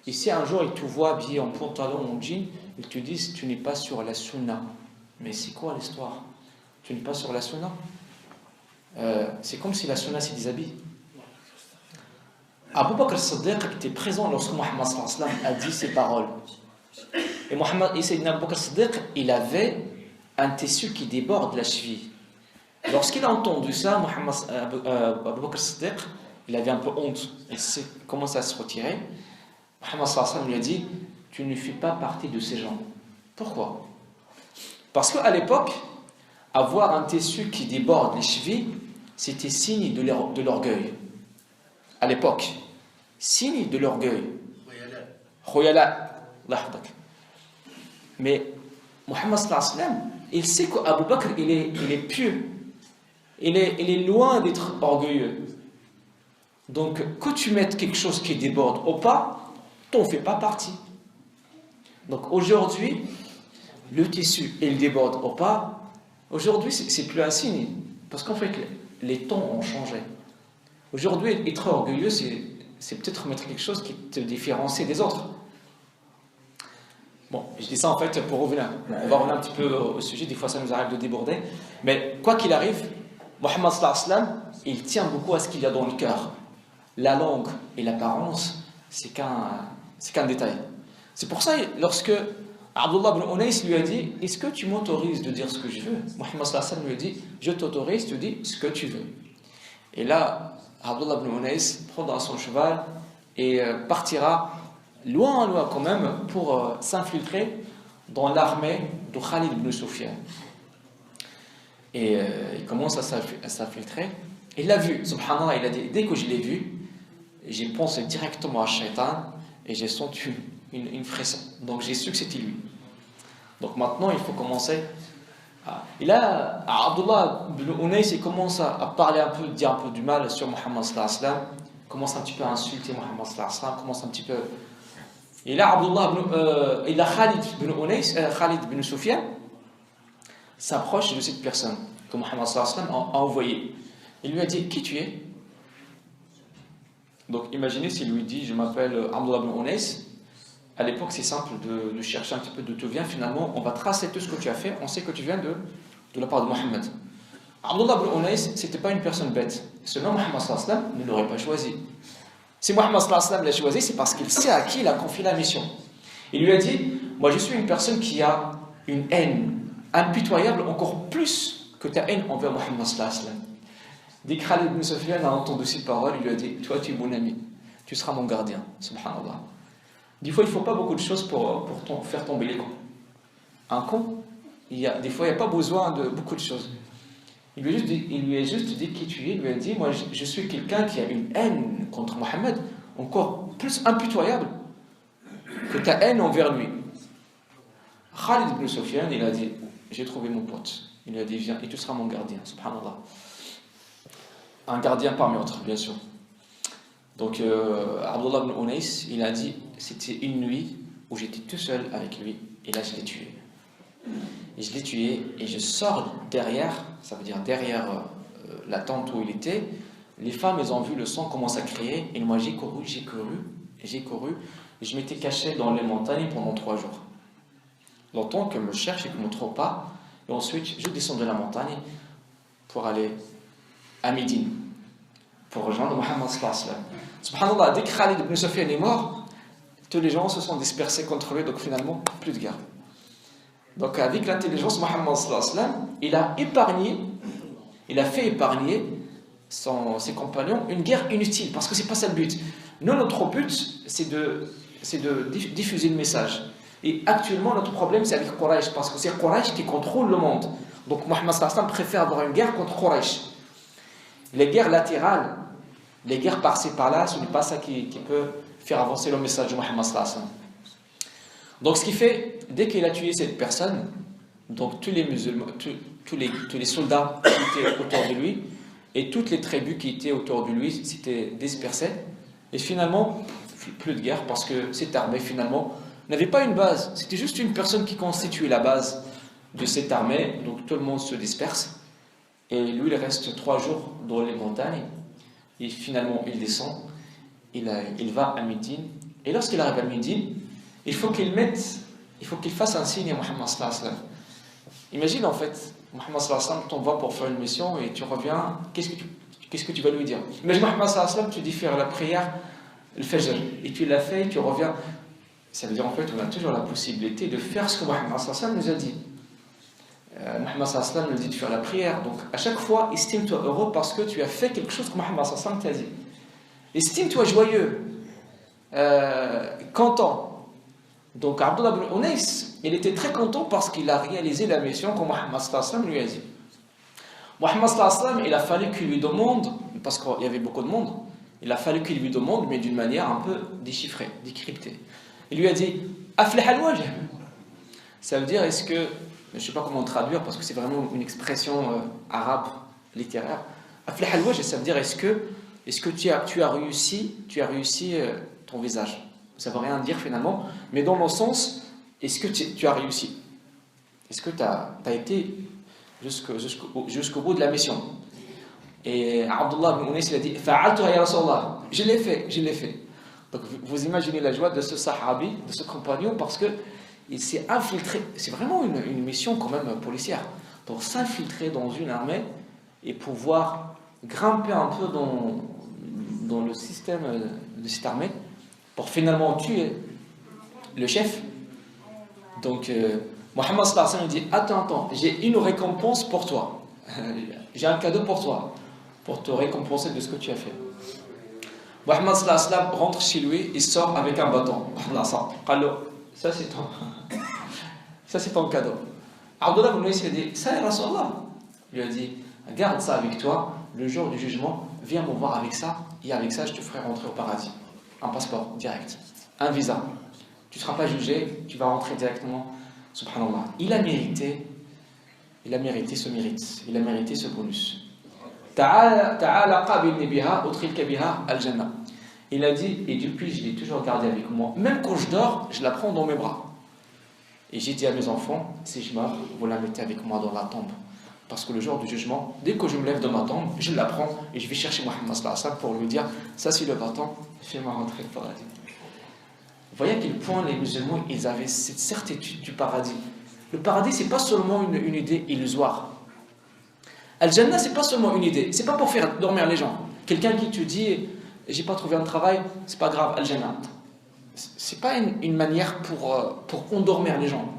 Et si un jour ils te voient habillé en pantalon ou en jean, ils te disent: tu n'es pas sur la sunna. Mais c'est quoi l'histoire? Tu n'es pas sur la sunna? C'est comme si la sunna c'est des habits. Abu Bakr as-Siddiq était présent lorsque Mohammed sallallahu alayhi wa sallam a dit ces paroles. Et Sayyidina Abu Bakr as-Siddiq, il avait un tissu qui déborde la cheville. Lorsqu'il a entendu ça, Abu Bakr as-Siddiq, il avait un peu honte. Il commence à se retirer. Mohammed sallallahu alayhi wa sallam lui a dit: tu ne fais pas partie de ces gens. Pourquoi? Parce qu'à l'époque, avoir un tissu qui déborde les chevilles, c'était signe de l'orgueil. À l'époque, signe de l'orgueil. Khoyala. Mais Mohammed sallallahu alayhi wa sallam, il sait qu'Abu Bakr, il est pieux. Il est loin d'être orgueilleux. Donc, que tu mettes quelque chose qui déborde ou pas, tu n'en fais pas partie. Donc, aujourd'hui, le tissu, il déborde ou pas, aujourd'hui, c'est plus un signe. Parce qu'en fait, les temps ont changé. Aujourd'hui, être orgueilleux, c'est peut-être mettre quelque chose qui te différencie des autres. Bon, je dis ça en fait pour revenir. Bon, on va revenir un petit peu au sujet, des fois ça nous arrive de déborder. Mais quoi qu'il arrive, Mohammed sallallahu alayhi wa sallam, il tient beaucoup à ce qu'il y a dans le cœur. La langue et l'apparence, c'est qu'un détail. C'est pour ça, lorsque Abdullah ibn Unais lui a dit, est-ce que tu m'autorises de dire ce que je veux? Mohammed sallallahu alayhi wa sallam lui a dit, je t'autorise, tu dis ce que tu veux. Et là, Abdullah ibn Unais prendra son cheval et partira loin quand même pour s'infiltrer dans l'armée de Khalid ibn Sufyan. Et il commence à s'infiltrer. Il l'a vu, subhanallah, il a dit, dès que je l'ai vu, j'ai pensé directement à Shaitan et j'ai senti une frisson. Donc j'ai su que c'était lui. Donc maintenant, il faut commencer. Et là, Abdullah ibn Unais, il commence à parler un peu, dire un peu du mal sur Muhammad sallallahu alayhi wa sallam, commence un petit peu à insulter Muhammad sallallahu alayhi wa sallam, commence un petit peu. Et là, Khalid ibn Sufyan s'approche de cette personne que Muhammad sallallahu alayhi wa sallam a envoyée. Il lui a dit, qui tu es? Donc imaginez s'il lui dit, je m'appelle Abdullah ibn Unais. À l'époque, c'est simple de chercher un petit peu d'où tu viens. Finalement, on va tracer tout ce que tu as fait. On sait que tu viens de la part de Mohammed. Abdullah ibn Unais, c'était pas une personne bête. Ce nom, Mohammed sallallahu alayhi wa sallam ne l'aurait pas choisi. Si Mohammed sallallahu alayhi wa sallam l'a choisi, c'est parce qu'il sait à qui il a confié la mission. Il lui a dit, moi je suis une personne qui a une haine impitoyable, encore plus que ta haine envers Mohammed sallallahu alayhi wa sallam. Dès que Khalid ibn Sufyan a entendu ces paroles, il lui a dit, toi tu es mon ami, tu seras mon gardien. Subhanallah. Des fois, il ne faut pas beaucoup de choses pour faire tomber les cons. Un con, des fois, il n'y a pas besoin de beaucoup de choses. Il lui a juste dit qui tu es. Il lui a dit, moi, je suis quelqu'un qui a une haine contre Mohammed, encore plus impitoyable que ta haine envers lui. Khalid ibn Sufyan, il a dit, j'ai trouvé mon pote. Il lui a dit, viens, et tu seras mon gardien. Subhanallah. Un gardien parmi d'autres, bien sûr. Donc, Abdullah ibn Unais, il a dit, c'était une nuit où j'étais tout seul avec lui, et là je l'ai tué. Et je l'ai tué, et je sors derrière, ça veut dire derrière la tente où il était. Les femmes, elles ont vu le sang, commencent à crier, et moi j'ai couru, et je m'étais caché dans les montagnes pendant 3 jours. Longtemps qu'elle me cherche et qu'elle ne me trouve pas, et ensuite je descends de la montagne pour aller à Médine, pour rejoindre Mohammed sallallahu alayhi wa sallam. Subhanallah, dès que Khalid ibn Sufyan est mort, tous les gens se sont dispersés contre lui, donc finalement, plus de guerre. Donc avec l'intelligence, Mohammed sallallahu alayhi wa sallam, il a fait épargner ses compagnons une guerre inutile, parce que c'est pas ça le but. Nous, notre but, c'est de diffuser le message. Et actuellement, notre problème, c'est avec Quraysh, parce que c'est Quraysh qui contrôle le monde. Donc Mohammed sallallahu alayhi wa sallam préfère avoir une guerre contre Quraysh. Les guerres latérales, les guerres par-ci par-là, ce n'est pas ça qui peut faire avancer le message de Mohammed sallallahu alayhi wa sallam. Donc ce qui fait, dès qu'il a tué cette personne, donc tous les musulmans, tous les soldats qui étaient autour de lui, et toutes les tribus qui étaient autour de lui s'étaient dispersées, et finalement, plus de guerre, parce que cette armée finalement n'avait pas une base, c'était juste une personne qui constituait la base de cette armée, donc tout le monde se disperse. Et lui, il reste 3 jours dans les montagnes. Et finalement, il descend. Il va à Médine. Et lorsqu'il arrive à Médine, il faut qu'il fasse un signe à Mohammed sallallahu alayhi wa sallam. Imagine en fait, Mohammed sallallahu alayhi wa sallam t'envoie pour faire une mission et tu reviens. Qu'est-ce que tu vas lui dire? Imagine Mohammed sallallahu alayhi wa sallam, tu dis faire la prière, le fajr. Et tu l'as fait et tu reviens. Ça veut dire en fait, on a toujours la possibilité de faire ce que Mohammed sallallahu alayhi wa sallam nous a dit. Mohammed sallallahu alayhi wa sallam nous dit de faire la prière. Donc à chaque fois, estime-toi heureux parce que tu as fait quelque chose que Mohammed sallallahu alayhi wa sallam t'a dit. Estime-toi joyeux, content. Donc Abdullah ibn Unais, il était très content parce qu'il a réalisé la mission que Mohammed sallallahu alayhi wa sallam lui a dit. Mohammed sallallahu alayhi wa sallam, il a fallu qu'il lui demande, parce qu'il y avait beaucoup de monde, il a fallu qu'il lui demande, mais d'une manière un peu déchiffrée, décryptée. Il lui a dit Aflah al-wajh. Ça veut dire, est-ce que, je ne sais pas comment traduire parce que c'est vraiment une expression arabe littéraire. Aflah al-wajh, ça veut dire, est-ce que tu as réussi ton visage? Ça ne veut rien dire finalement, mais dans le sens, est-ce que tu as réussi? Est-ce que tu as été jusqu'au bout de la mission? Et Abdullah ibn Unais, il a dit Fa'altuha ya Rasulallah. Je l'ai fait. Donc vous imaginez la joie de ce sahabi, de ce compagnon, parce qu'il s'est infiltré. C'est vraiment une mission quand même policière. Pour s'infiltrer dans une armée et pouvoir grimper un peu dans le système de cette armée pour finalement tuer le chef. Donc Mohammed sallallahu alayhi wa sallam dit attends, j'ai une récompense pour toi. J'ai un cadeau pour toi, pour te récompenser de ce que tu as fait. Mohammed sallallahu alayhi wa sallam rentre chez lui, il sort avec un bâton. Ça c'est ton cadeau. Abdullah ibn Unays a dit ça ya Rasulallah. Il lui a dit garde ça avec toi, le jour du jugement, viens me voir avec ça, et avec ça je te ferai rentrer au paradis. Un passeport direct, un visa. Tu ne seras pas jugé, tu vas rentrer directement. Subhanallah. Il a mérité ce mérite, il a mérité ce bonus. Ta'ala qabilni biha utrilka biha al-jannah. Il a dit, et depuis je l'ai toujours gardé avec moi, même quand je dors, je la prends dans mes bras. Et j'ai dit à mes enfants, si je meurs, vous la mettez avec moi dans la tombe. Parce que le jour du jugement, dès que je me lève de ma tombe, je la prends et je vais chercher Mohammed sallallahu alayhi wa sallam pour lui dire, ça c'est le bâton, fais-moi rentrer au paradis. Vous voyez à quel point les musulmans, ils avaient cette certitude du paradis. Le paradis, c'est pas seulement une idée illusoire. Al-Jannah, c'est pas seulement une idée. C'est pas pour faire dormir les gens. Quelqu'un qui te dit, j'ai pas trouvé un travail, c'est pas grave, Al-Jannah. C'est pas une manière pour endormir les gens.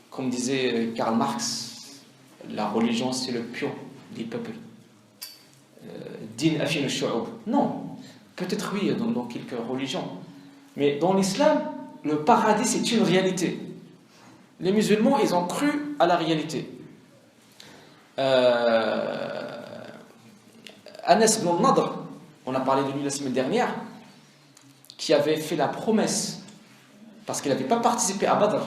Comme disait Karl Marx, la religion, c'est le pion des peuples. Din afin al-shu'ub. Non. Peut-être oui, dans quelques religions. Mais dans l'islam, le paradis, c'est une réalité. Les musulmans, ils ont cru à la réalité. Anas ibn Nadr, on a parlé de lui la semaine dernière, qui avait fait la promesse, parce qu'il n'avait pas participé à Badr,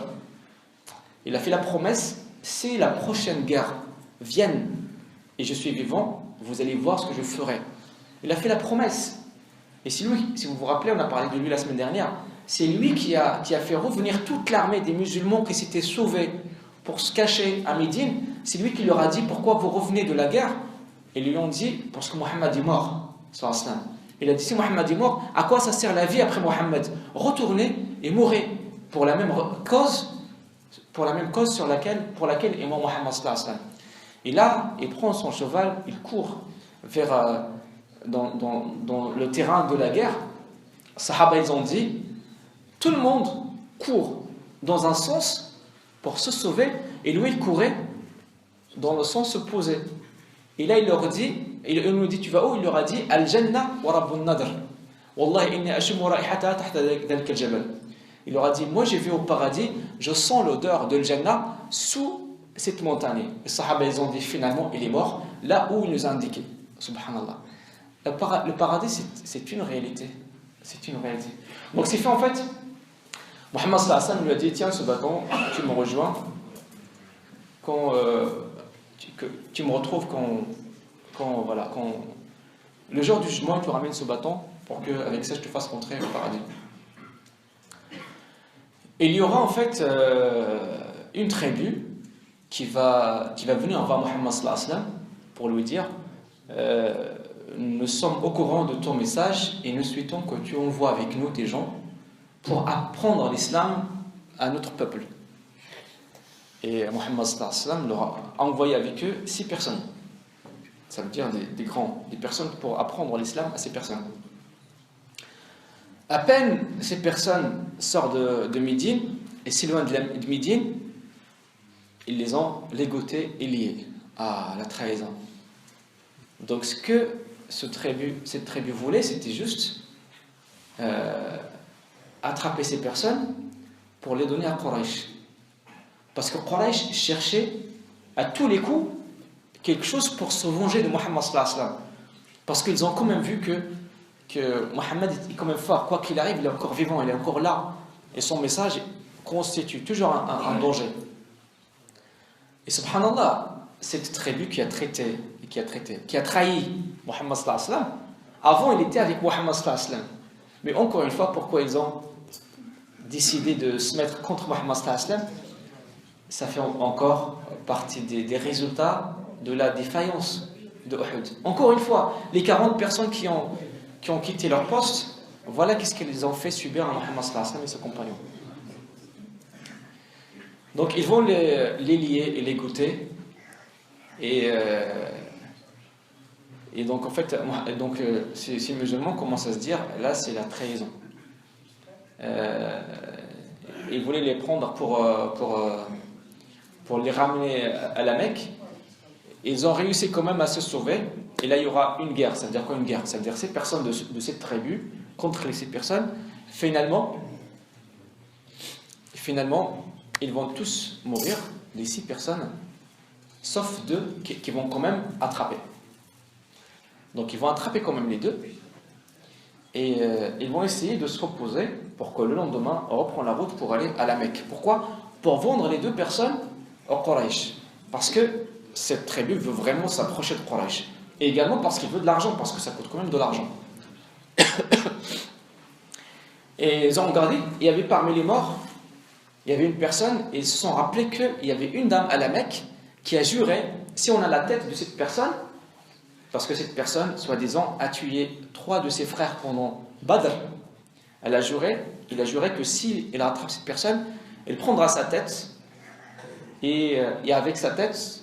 il a fait la promesse, si la prochaine guerre vienne et je suis vivant, vous allez voir ce que je ferai. Il a fait la promesse. Et c'est lui, si vous vous rappelez, on a parlé de lui la semaine dernière, c'est lui qui a fait revenir toute l'armée des musulmans qui s'étaient sauvés pour se cacher à Médine. C'est lui qui leur a dit pourquoi vous revenez de la guerre. Et ils lui ont dit parce que Mohammed est mort. Il a dit si Mohammed est mort, à quoi ça sert la vie après Mohammed? Retournez et mourrez pour la même cause, pour laquelle est mort Mohammed. Et là, il prend son cheval, il court vers dans le terrain de la guerre. Sahaba, ils ont dit tout le monde court dans un sens pour se sauver, et lui il courait dans le sens opposé. Et là il leur dit, il nous dit tu vas où? Il leur a dit Al-Jannah wa Rabbun Nadr. Wallahi inni ashumu raihataha tahta dhalika al-jabal. Il leur a dit moi j'ai vu au paradis, je sens l'odeur de Al-Jannah sous cette montagne. Les Sahaba ils ont dit finalement il est mort là où il nous a indiqué. Subhanallah. Le paradis c'est une réalité. C'est une réalité. Donc c'est fait en fait, Mohammed sallallahu alayhi wa sallam lui a dit tiens ce bâton, tu me rejoins quand tu me retrouves quand le jour du jugement tu ramènes ce bâton pour qu'avec ça je te fasse rentrer au paradis. Et il y aura en fait une tribu qui va venir vers Mohammed sallallahu alayhi wa sallam pour lui dire nous sommes au courant de ton message et nous souhaitons que tu envoies avec nous des gens pour apprendre l'islam à notre peuple. Et Mohammed sallallahu alayhi wa sallam leur a envoyé avec eux 6 personnes. Ça veut dire des personnes pour apprendre l'islam à ces personnes. À peine ces personnes sortent de Médine et s'éloignent de Médine, ils les ont ligotés et liés. Ah, la trahison. Donc ce que cette tribu voulait, c'était juste attraper ces personnes pour les donner à Quraysh. Parce que Quraysh cherchait à tous les coups quelque chose pour se venger de Mohammed sallallahu alayhi wa sallam. Parce qu'ils ont quand même vu que Mohammed est quand même fort. Quoi qu'il arrive, il est encore vivant, il est encore là. Et son message constitue toujours un danger. Et subhanallah, cette tribu qui a trahi Mohammed sallallahu alayhi wa sallam, avant il était avec Mohammed sallallahu alayhi wa sallam. Mais encore une fois, pourquoi ils ont décidé de se mettre contre Mohammed sallallahu alayhi wa sallam? Ça fait encore partie des résultats de la défaillance de Uhud. Encore une fois, les 40 personnes qui ont quitté leur poste, voilà qu'est-ce qu'ils ont fait subir à Mohammed sallallahu alayhi wa sallam et ses compagnons. Donc ils vont les lier et les goûter. Et Et donc en fait, ces musulmans commencent à se dire, là c'est la trahison. Ils voulaient les prendre pour les ramener à la Mecque. Ils ont réussi quand même à se sauver. Et là il y aura une guerre. Ça veut dire quoi une guerre? Ça veut dire ces personnes de cette tribu contre ces personnes. Finalement, ils vont tous mourir, les 6 personnes, sauf 2 qui vont quand même attraper. Donc ils vont attraper quand même les 2 et ils vont essayer de se reposer pour que le lendemain on reprend la route pour aller à la Mecque. Pourquoi? Pour vendre les 2 personnes au Quraysh. Parce que cette tribu veut vraiment s'approcher de Quraysh. Et également parce qu'il veut de l'argent, parce que ça coûte quand même de l'argent. Et ils ont regardé, il y avait parmi les morts, il y avait une personne, et ils se sont rappelés qu'il y avait une dame à la Mecque qui a juré, si on a la tête de cette personne, parce que cette personne, soi-disant, a tué 3 de ses frères pendant Badr, il a juré que s'il rattrape cette personne, il prendra sa tête, et avec sa tête,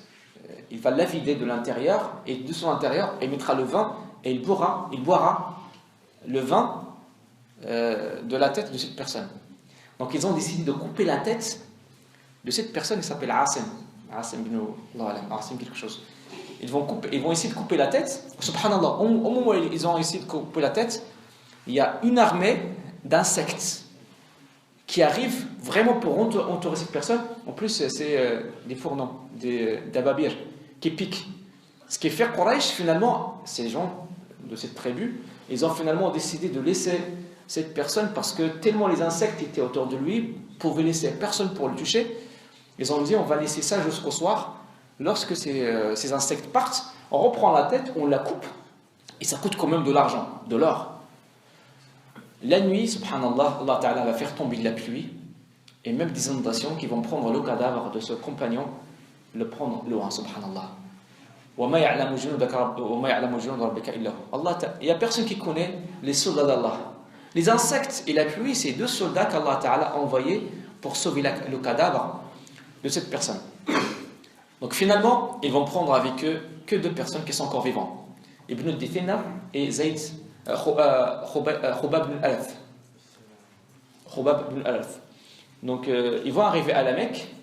il va la vider de l'intérieur, et de son intérieur, il mettra le vin, et il boira le vin de la tête de cette personne. Donc ils ont décidé de couper la tête de cette personne qui s'appelle Asim quelque chose. Ils vont essayer de couper la tête. Subhanallah, au moment où ils ont essayé de couper la tête, il y a une armée d'insectes qui arrivent vraiment pour entourer cette personne. En plus, c'est des fourneaux, des ababirs qui piquent. Ce qui fait Quraysh, finalement, ces gens de cette tribu, ils ont finalement décidé de laisser cette personne parce que tellement les insectes étaient autour de lui, pouvaient laisser personne pour le toucher. Ils ont dit on va laisser ça jusqu'au soir. Lorsque ces insectes partent, on reprend la tête, on la coupe et ça coûte quand même de l'argent, de l'or. La nuit, subhanallah, Allah Ta'ala va faire tomber de la pluie et même des inondations qui vont prendre le cadavre de ce compagnon, le prendre loin, subhanallah. Il n'y a personne qui connaît les soldats d'Allah. Les insectes et la pluie, c'est 2 soldats qu'Allah Ta'ala a envoyés pour sauver le cadavre de cette personne. Donc finalement, ils vont prendre avec eux que 2 personnes qui sont encore vivantes. Ibn Dithina et Zayd Khubab ibn al-Alaf. Donc ils vont arriver à la Mecque.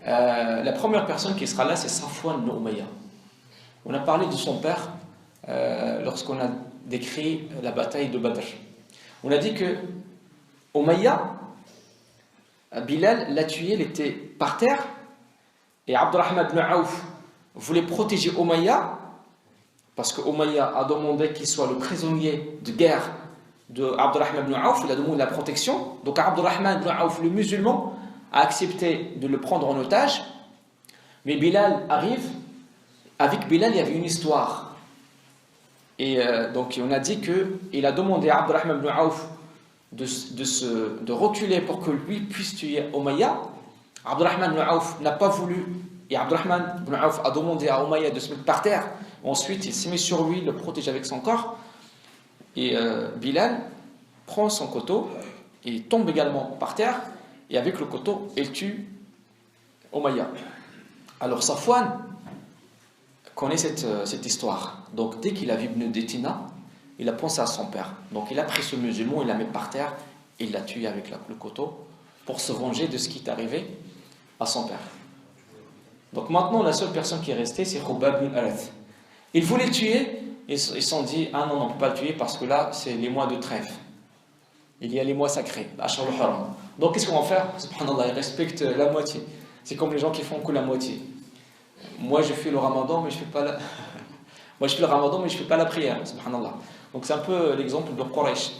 La première personne qui sera là, c'est Safwan ibn Umayya. On a parlé de son père lorsqu'on a décrit la bataille de Badr. On a dit que Umayya, Bilal l'a tué, il était par terre, et Abdurrahman ibn Auf voulait protéger Umayya, parce que Umayya a demandé qu'il soit le prisonnier de guerre de Abdurrahman ibn Auf, il a demandé la protection. Donc Abdurrahman ibn Auf, le musulman, a accepté de le prendre en otage, mais Bilal arrive. Avec Bilal, il y avait une histoire. Et donc on a dit qu'il a demandé à Abdurrahman ibn Auf de reculer pour que lui puisse tuer Umayya. Abdurrahman ibn Auf n'a pas voulu, et Abdurrahman ibn Auf a demandé à Umayya de se mettre par terre. Ensuite il s'est mis sur lui, le protège avec son corps, et Bilal prend son couteau et tombe également par terre, et avec le couteau il tue Umayya. Alors Safwan connaît cette histoire. Donc dès qu'il a vu Ibn Dithina, il a pensé à son père. Donc il a pris ce musulman, il l'a mis par terre, et il l'a tué avec le couteau pour se venger de ce qui est arrivé à son père. Donc maintenant la seule personne qui est restée, c'est Khubab ibn al-Alaf. Ils voulaient le tuer, ils se sont dit ah non, on ne peut pas le tuer parce que là c'est les mois de trêve. Il y a les mois sacrés, Ashar al-Haram. Donc qu'est-ce qu'on va faire? Subhanallah, ils respectent la moitié. C'est comme les gens qui font que la moitié. Moi je fais le ramadan mais je fais pas la... Moi je fais le ramadan mais je fais pas la prière, subhanallah. Donc c'est un peu l'exemple de Quraysh.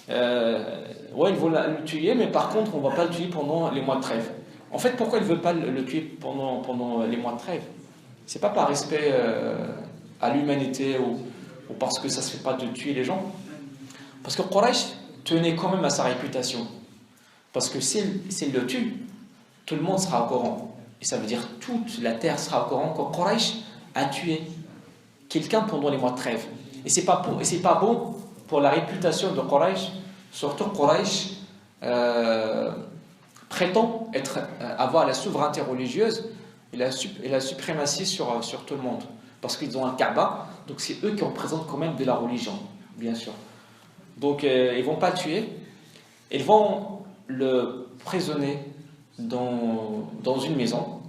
Ouais, ils veulent le tuer, mais par contre on ne va pas le tuer pendant les mois de trêve. En fait, pourquoi ils ne veulent pas le tuer pendant les mois de trêve? C'est pas par respect à l'humanité ou parce que ça se fait pas de tuer les gens. Parce que Quraysh tenait quand même à sa réputation. Parce que s'il le tue, tout le monde sera au courant. Et ça veut dire toute la terre sera au courant que Quraysh a tué quelqu'un pendant les mois de trêve. Et c'est pas bon pour la réputation de Quraysh. Surtout Quraysh prétend avoir la souveraineté religieuse et la suprématie sur tout le monde. parce qu'ils ont un Kaaba, donc c'est eux qui représentent quand même de la religion, bien sûr. Donc ils ne vont pas le tuer, ils vont le prisonner dans une maison,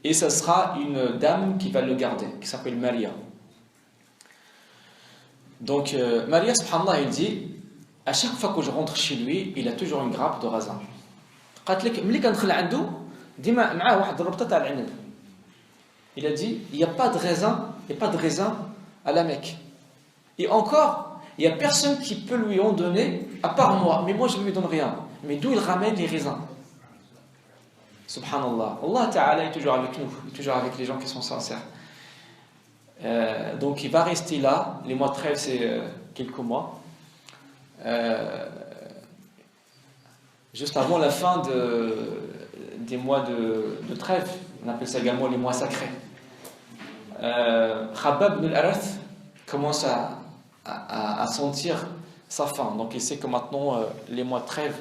et ça sera une dame qui va le garder, qui s'appelle Maria. Donc Maria, subhanallah, il dit, à chaque fois que je rentre chez lui, il a toujours une grappe de raisin. Il a dit, il n'y a pas de raisin à la Mecque. Et encore, il n'y a personne qui peut lui en donner, à part moi. Mais moi, je ne lui donne rien. Mais d'où il ramène les raisins? Subhanallah. Allah Ta'ala est toujours avec nous, il est toujours avec les gens qui sont sincères. Donc il va rester là. Les mois de trêve, c'est quelques mois. Juste avant la fin des mois de trêve, on appelle ça également les mois sacrés. Khabbab ibn al-Arath commence à sentir sa faim. Donc il sait que maintenant les mois de trêve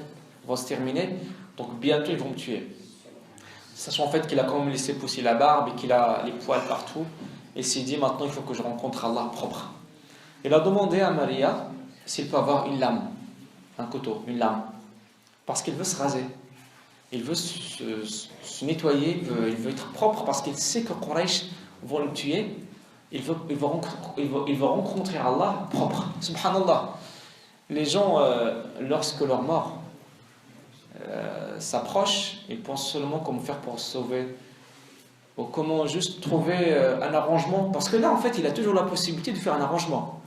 vont se terminer. Donc bientôt ils vont me tuer. Sachant en fait qu'il a quand même laissé pousser la barbe et qu'il a les poils partout. Et il s'est dit maintenant il faut que je rencontre Allah propre. Il a demandé à Maria s'il peut avoir une lame, un couteau, une lame. Parce qu'il veut se raser. Il veut se nettoyer, il veut être propre parce qu'il sait que Quraysh vont le tuer. Il veut rencontrer Allah propre. Subhanallah. Les gens, lorsque leur mort s'approche, ils pensent seulement comment faire pour se sauver. Ou comment juste trouver un arrangement. Parce que là, en fait, il a toujours la possibilité de faire un arrangement.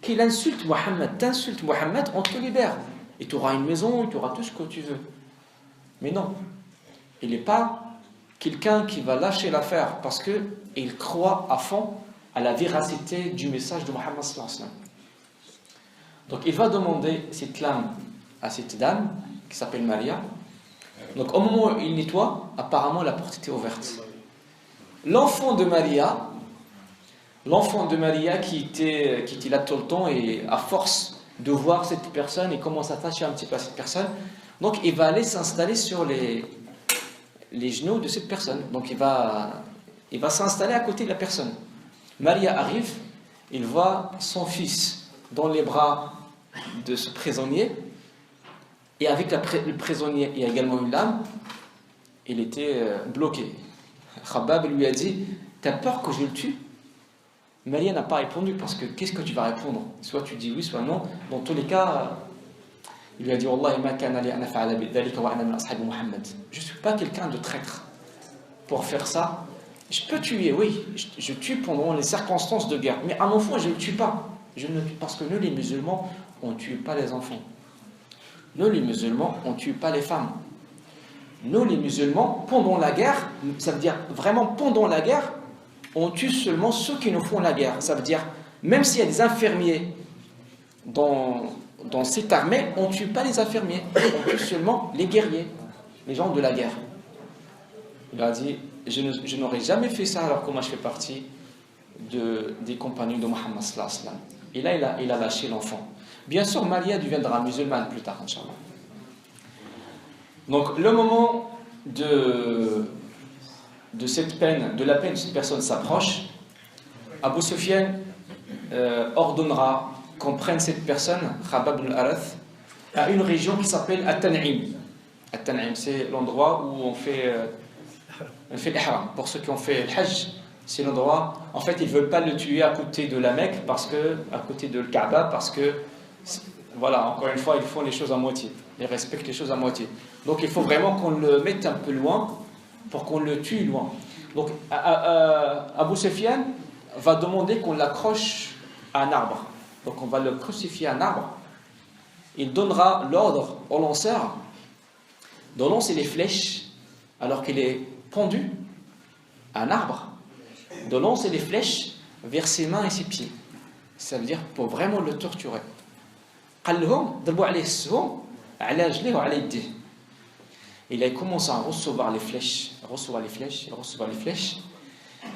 Qu'il insulte Mohammed, t'insulte Mohammed, on te libère. Et tu auras une maison, tu auras tout ce que tu veux. Mais non. Il n'est pas quelqu'un qui va lâcher l'affaire parce qu'il croit à fond à la véracité du message de Mohammed sallallahu alayhi wa sallam. Donc il va demander cette lame à cette dame qui s'appelle Maria. Donc au moment où il nettoie, apparemment la porte était ouverte. L'enfant de Maria qui était là tout le temps, et à force de voir cette personne, il commence à s'attacher un petit peu à cette personne. Donc il va aller s'installer sur les genoux de cette personne. Donc il va s'installer à côté de la personne. Maria arrive, il voit son fils dans les bras de ce prisonnier, et avec le prisonnier, il y a également une lame. Il était bloqué. Khabbab lui a dit, t'as peur que je le tue? Maria n'a pas répondu, parce que qu'est-ce que tu vas répondre? Soit tu dis oui, soit non. Dans tous les cas, il lui a dit, Wallahi ma kana li an af'ala dhalika wa ana min ashabi Muhammad. Je ne suis pas quelqu'un de traître pour faire ça. Je peux tuer, oui, je tue pendant les circonstances de guerre, mais un enfant, je ne le tue pas. Parce que nous, les musulmans, on ne tue pas les enfants. Nous, les musulmans, on ne tue pas les femmes. Nous, les musulmans, pendant la guerre, ça veut dire vraiment pendant la guerre, on tue seulement ceux qui nous font la guerre. Ça veut dire, même s'il y a des infirmiers dans cette armée, on ne tue pas les infirmiers. On tue seulement les guerriers, les gens de la guerre. Il a dit, je n'aurais jamais fait ça alors que moi je fais partie des compagnons de Mohammed sallallahu alayhi wa sallam. Et là, il a lâché l'enfant. Bien sûr, Maria deviendra musulmane plus tard, Inch'Allah. Donc, le moment de cette peine, de la peine de cette personne s'approche, Abu Sufyan ordonnera qu'on prenne cette personne, Khabbab ibn al-Arath, à une région qui s'appelle At-Tan'im. At-Tan'im, c'est l'endroit où on fait l'ihram. Pour ceux qui ont fait le Hajj, c'est l'endroit. En fait, ils ne veulent pas le tuer à côté de la Mecque, à côté de Kaaba, parce que, voilà, encore une fois, ils font les choses à moitié. Ils respectent les choses à moitié. Donc, il faut vraiment qu'on le mette un peu loin pour qu'on le tue loin. Donc, Abu Sufyan va demander qu'on l'accroche à un arbre. Donc, on va le crucifier à un arbre. Il donnera l'ordre au lanceur de lancer les flèches alors qu'il est pendu à un arbre, de lancer les flèches vers ses mains et ses pieds. Ça veut dire pour vraiment le torturer. Et là, il commence à recevoir les flèches.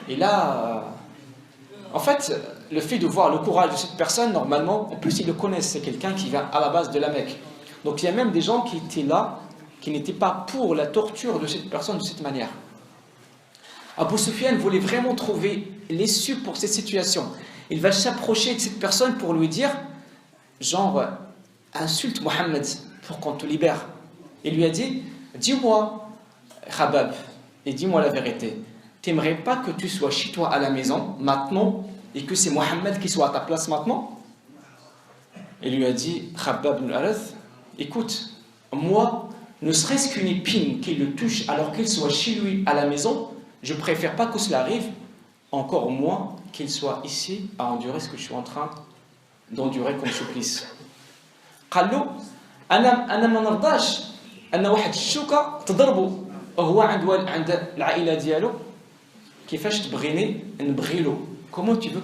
Et là, en fait, le fait de voir le courage de cette personne, normalement, en plus, ils le connaissent. C'est quelqu'un qui vient à la base de la Mecque. Donc, il y a même des gens qui étaient là, qui n'étaient pas pour la torture de cette personne de cette manière. Abu Sufyan voulait vraiment trouver l'issue pour cette situation. Il va s'approcher de cette personne pour lui dire, genre, insulte Mohammed pour qu'on te libère. Il lui a dit, dis-moi, Khabab, et dis-moi la vérité. T'aimerais pas que tu sois chez toi à la maison maintenant et que c'est Mohammed qui soit à ta place maintenant? Il lui a dit, Khabab ibn al-Arath, écoute, moi, ne serait-ce qu'une épine qui le touche alors qu'il soit chez lui à la maison, je préfère pas que cela arrive, encore moins qu'il soit ici à endurer ce que je suis en train d'endurer comme supplice. قال له انا ما نرضاش ان واحد الشوكه تضربه وهو عند العائله ديالو كيفاش تبغيني نبغي له. Comment tu veux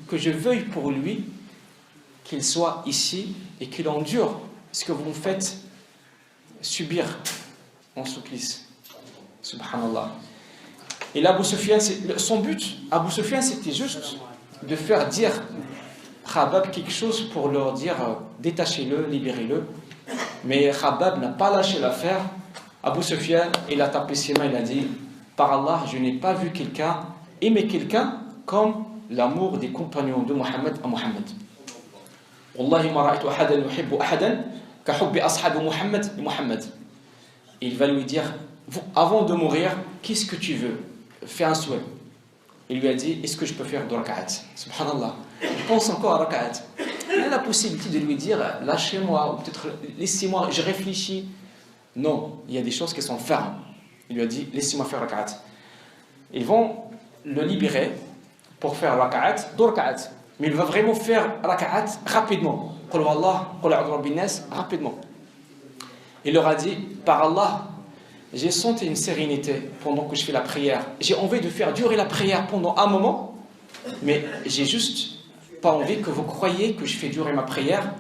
que je veuille pour lui qu'il soit ici et qu'il endure ce que vous me faites subir en supplice. Subhanallah. Et là, Abu Sufyan, son but, Abu Sufyan, c'était juste de faire dire Khabab quelque chose pour leur dire détachez-le, libérez-le. Mais Khabab n'a pas lâché l'affaire. Abu Sufyan, il a tapé ses mains, il a dit par Allah, je n'ai pas vu quelqu'un aimer quelqu'un comme l'amour des compagnons de Mohammed à Mohammed. Wallahi ma ra'aytu ahadan yuhibbu ahadan ka hubbi ashabi Mohammed li Mohammed. Il va lui dire avant de mourir, qu'est-ce que tu veux? Fais un souhait. Il lui a dit, est-ce que je peux faire 2 rak'at? Subhanallah. Il pense encore à rak'at. Il a la possibilité de lui dire, lâchez-moi, ou peut-être laissez-moi, je réfléchis. Non, il y a des choses qui sont fermes. Il lui a dit, laissez-moi faire rak'at. Ils vont le libérer pour faire rak'at, 2 rak'at. Mais il va vraiment faire rak'at rapidement. Qul wallah, qul a'udhu bi nas, rapidement. Il leur a dit, par Allah, j'ai senti une sérénité pendant que je fais la prière. J'ai envie de faire durer la prière pendant un moment, mais j'ai juste pas envie que vous croyiez que je fais durer ma prière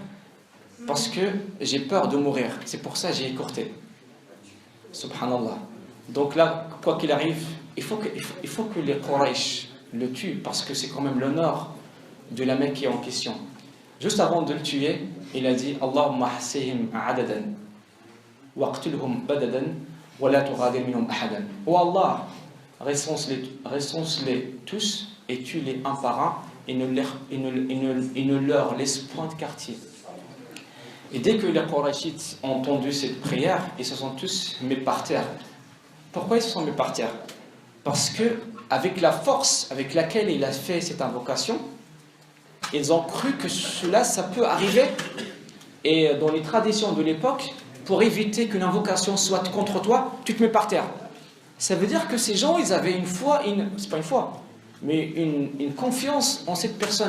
parce que j'ai peur de mourir. C'est pour ça que j'ai écourté. Subhanallah. Donc là, quoi qu'il arrive, il faut que les Quraysh le tuent parce que c'est quand même l'honneur de la Mecque qui est en question. Juste avant de le tuer, il a dit Allahumma ahsihim adadan waqtulhum badadan. Oh Allah, recense-les tous et tue-les un par un et ne leur laisse point de quartier. Et dès que les Qurayshites ont entendu cette prière, ils se sont tous mis par terre. Pourquoi ils se sont mis par terre? Parce que avec la force avec laquelle il a fait cette invocation, ils ont cru que cela, ça peut arriver. Et dans les traditions de l'époque, pour éviter qu'une invocation soit contre toi, tu te mets par terre. Ça veut dire que ces gens, ils avaient une foi, c'est pas une foi, mais une confiance en cette personne.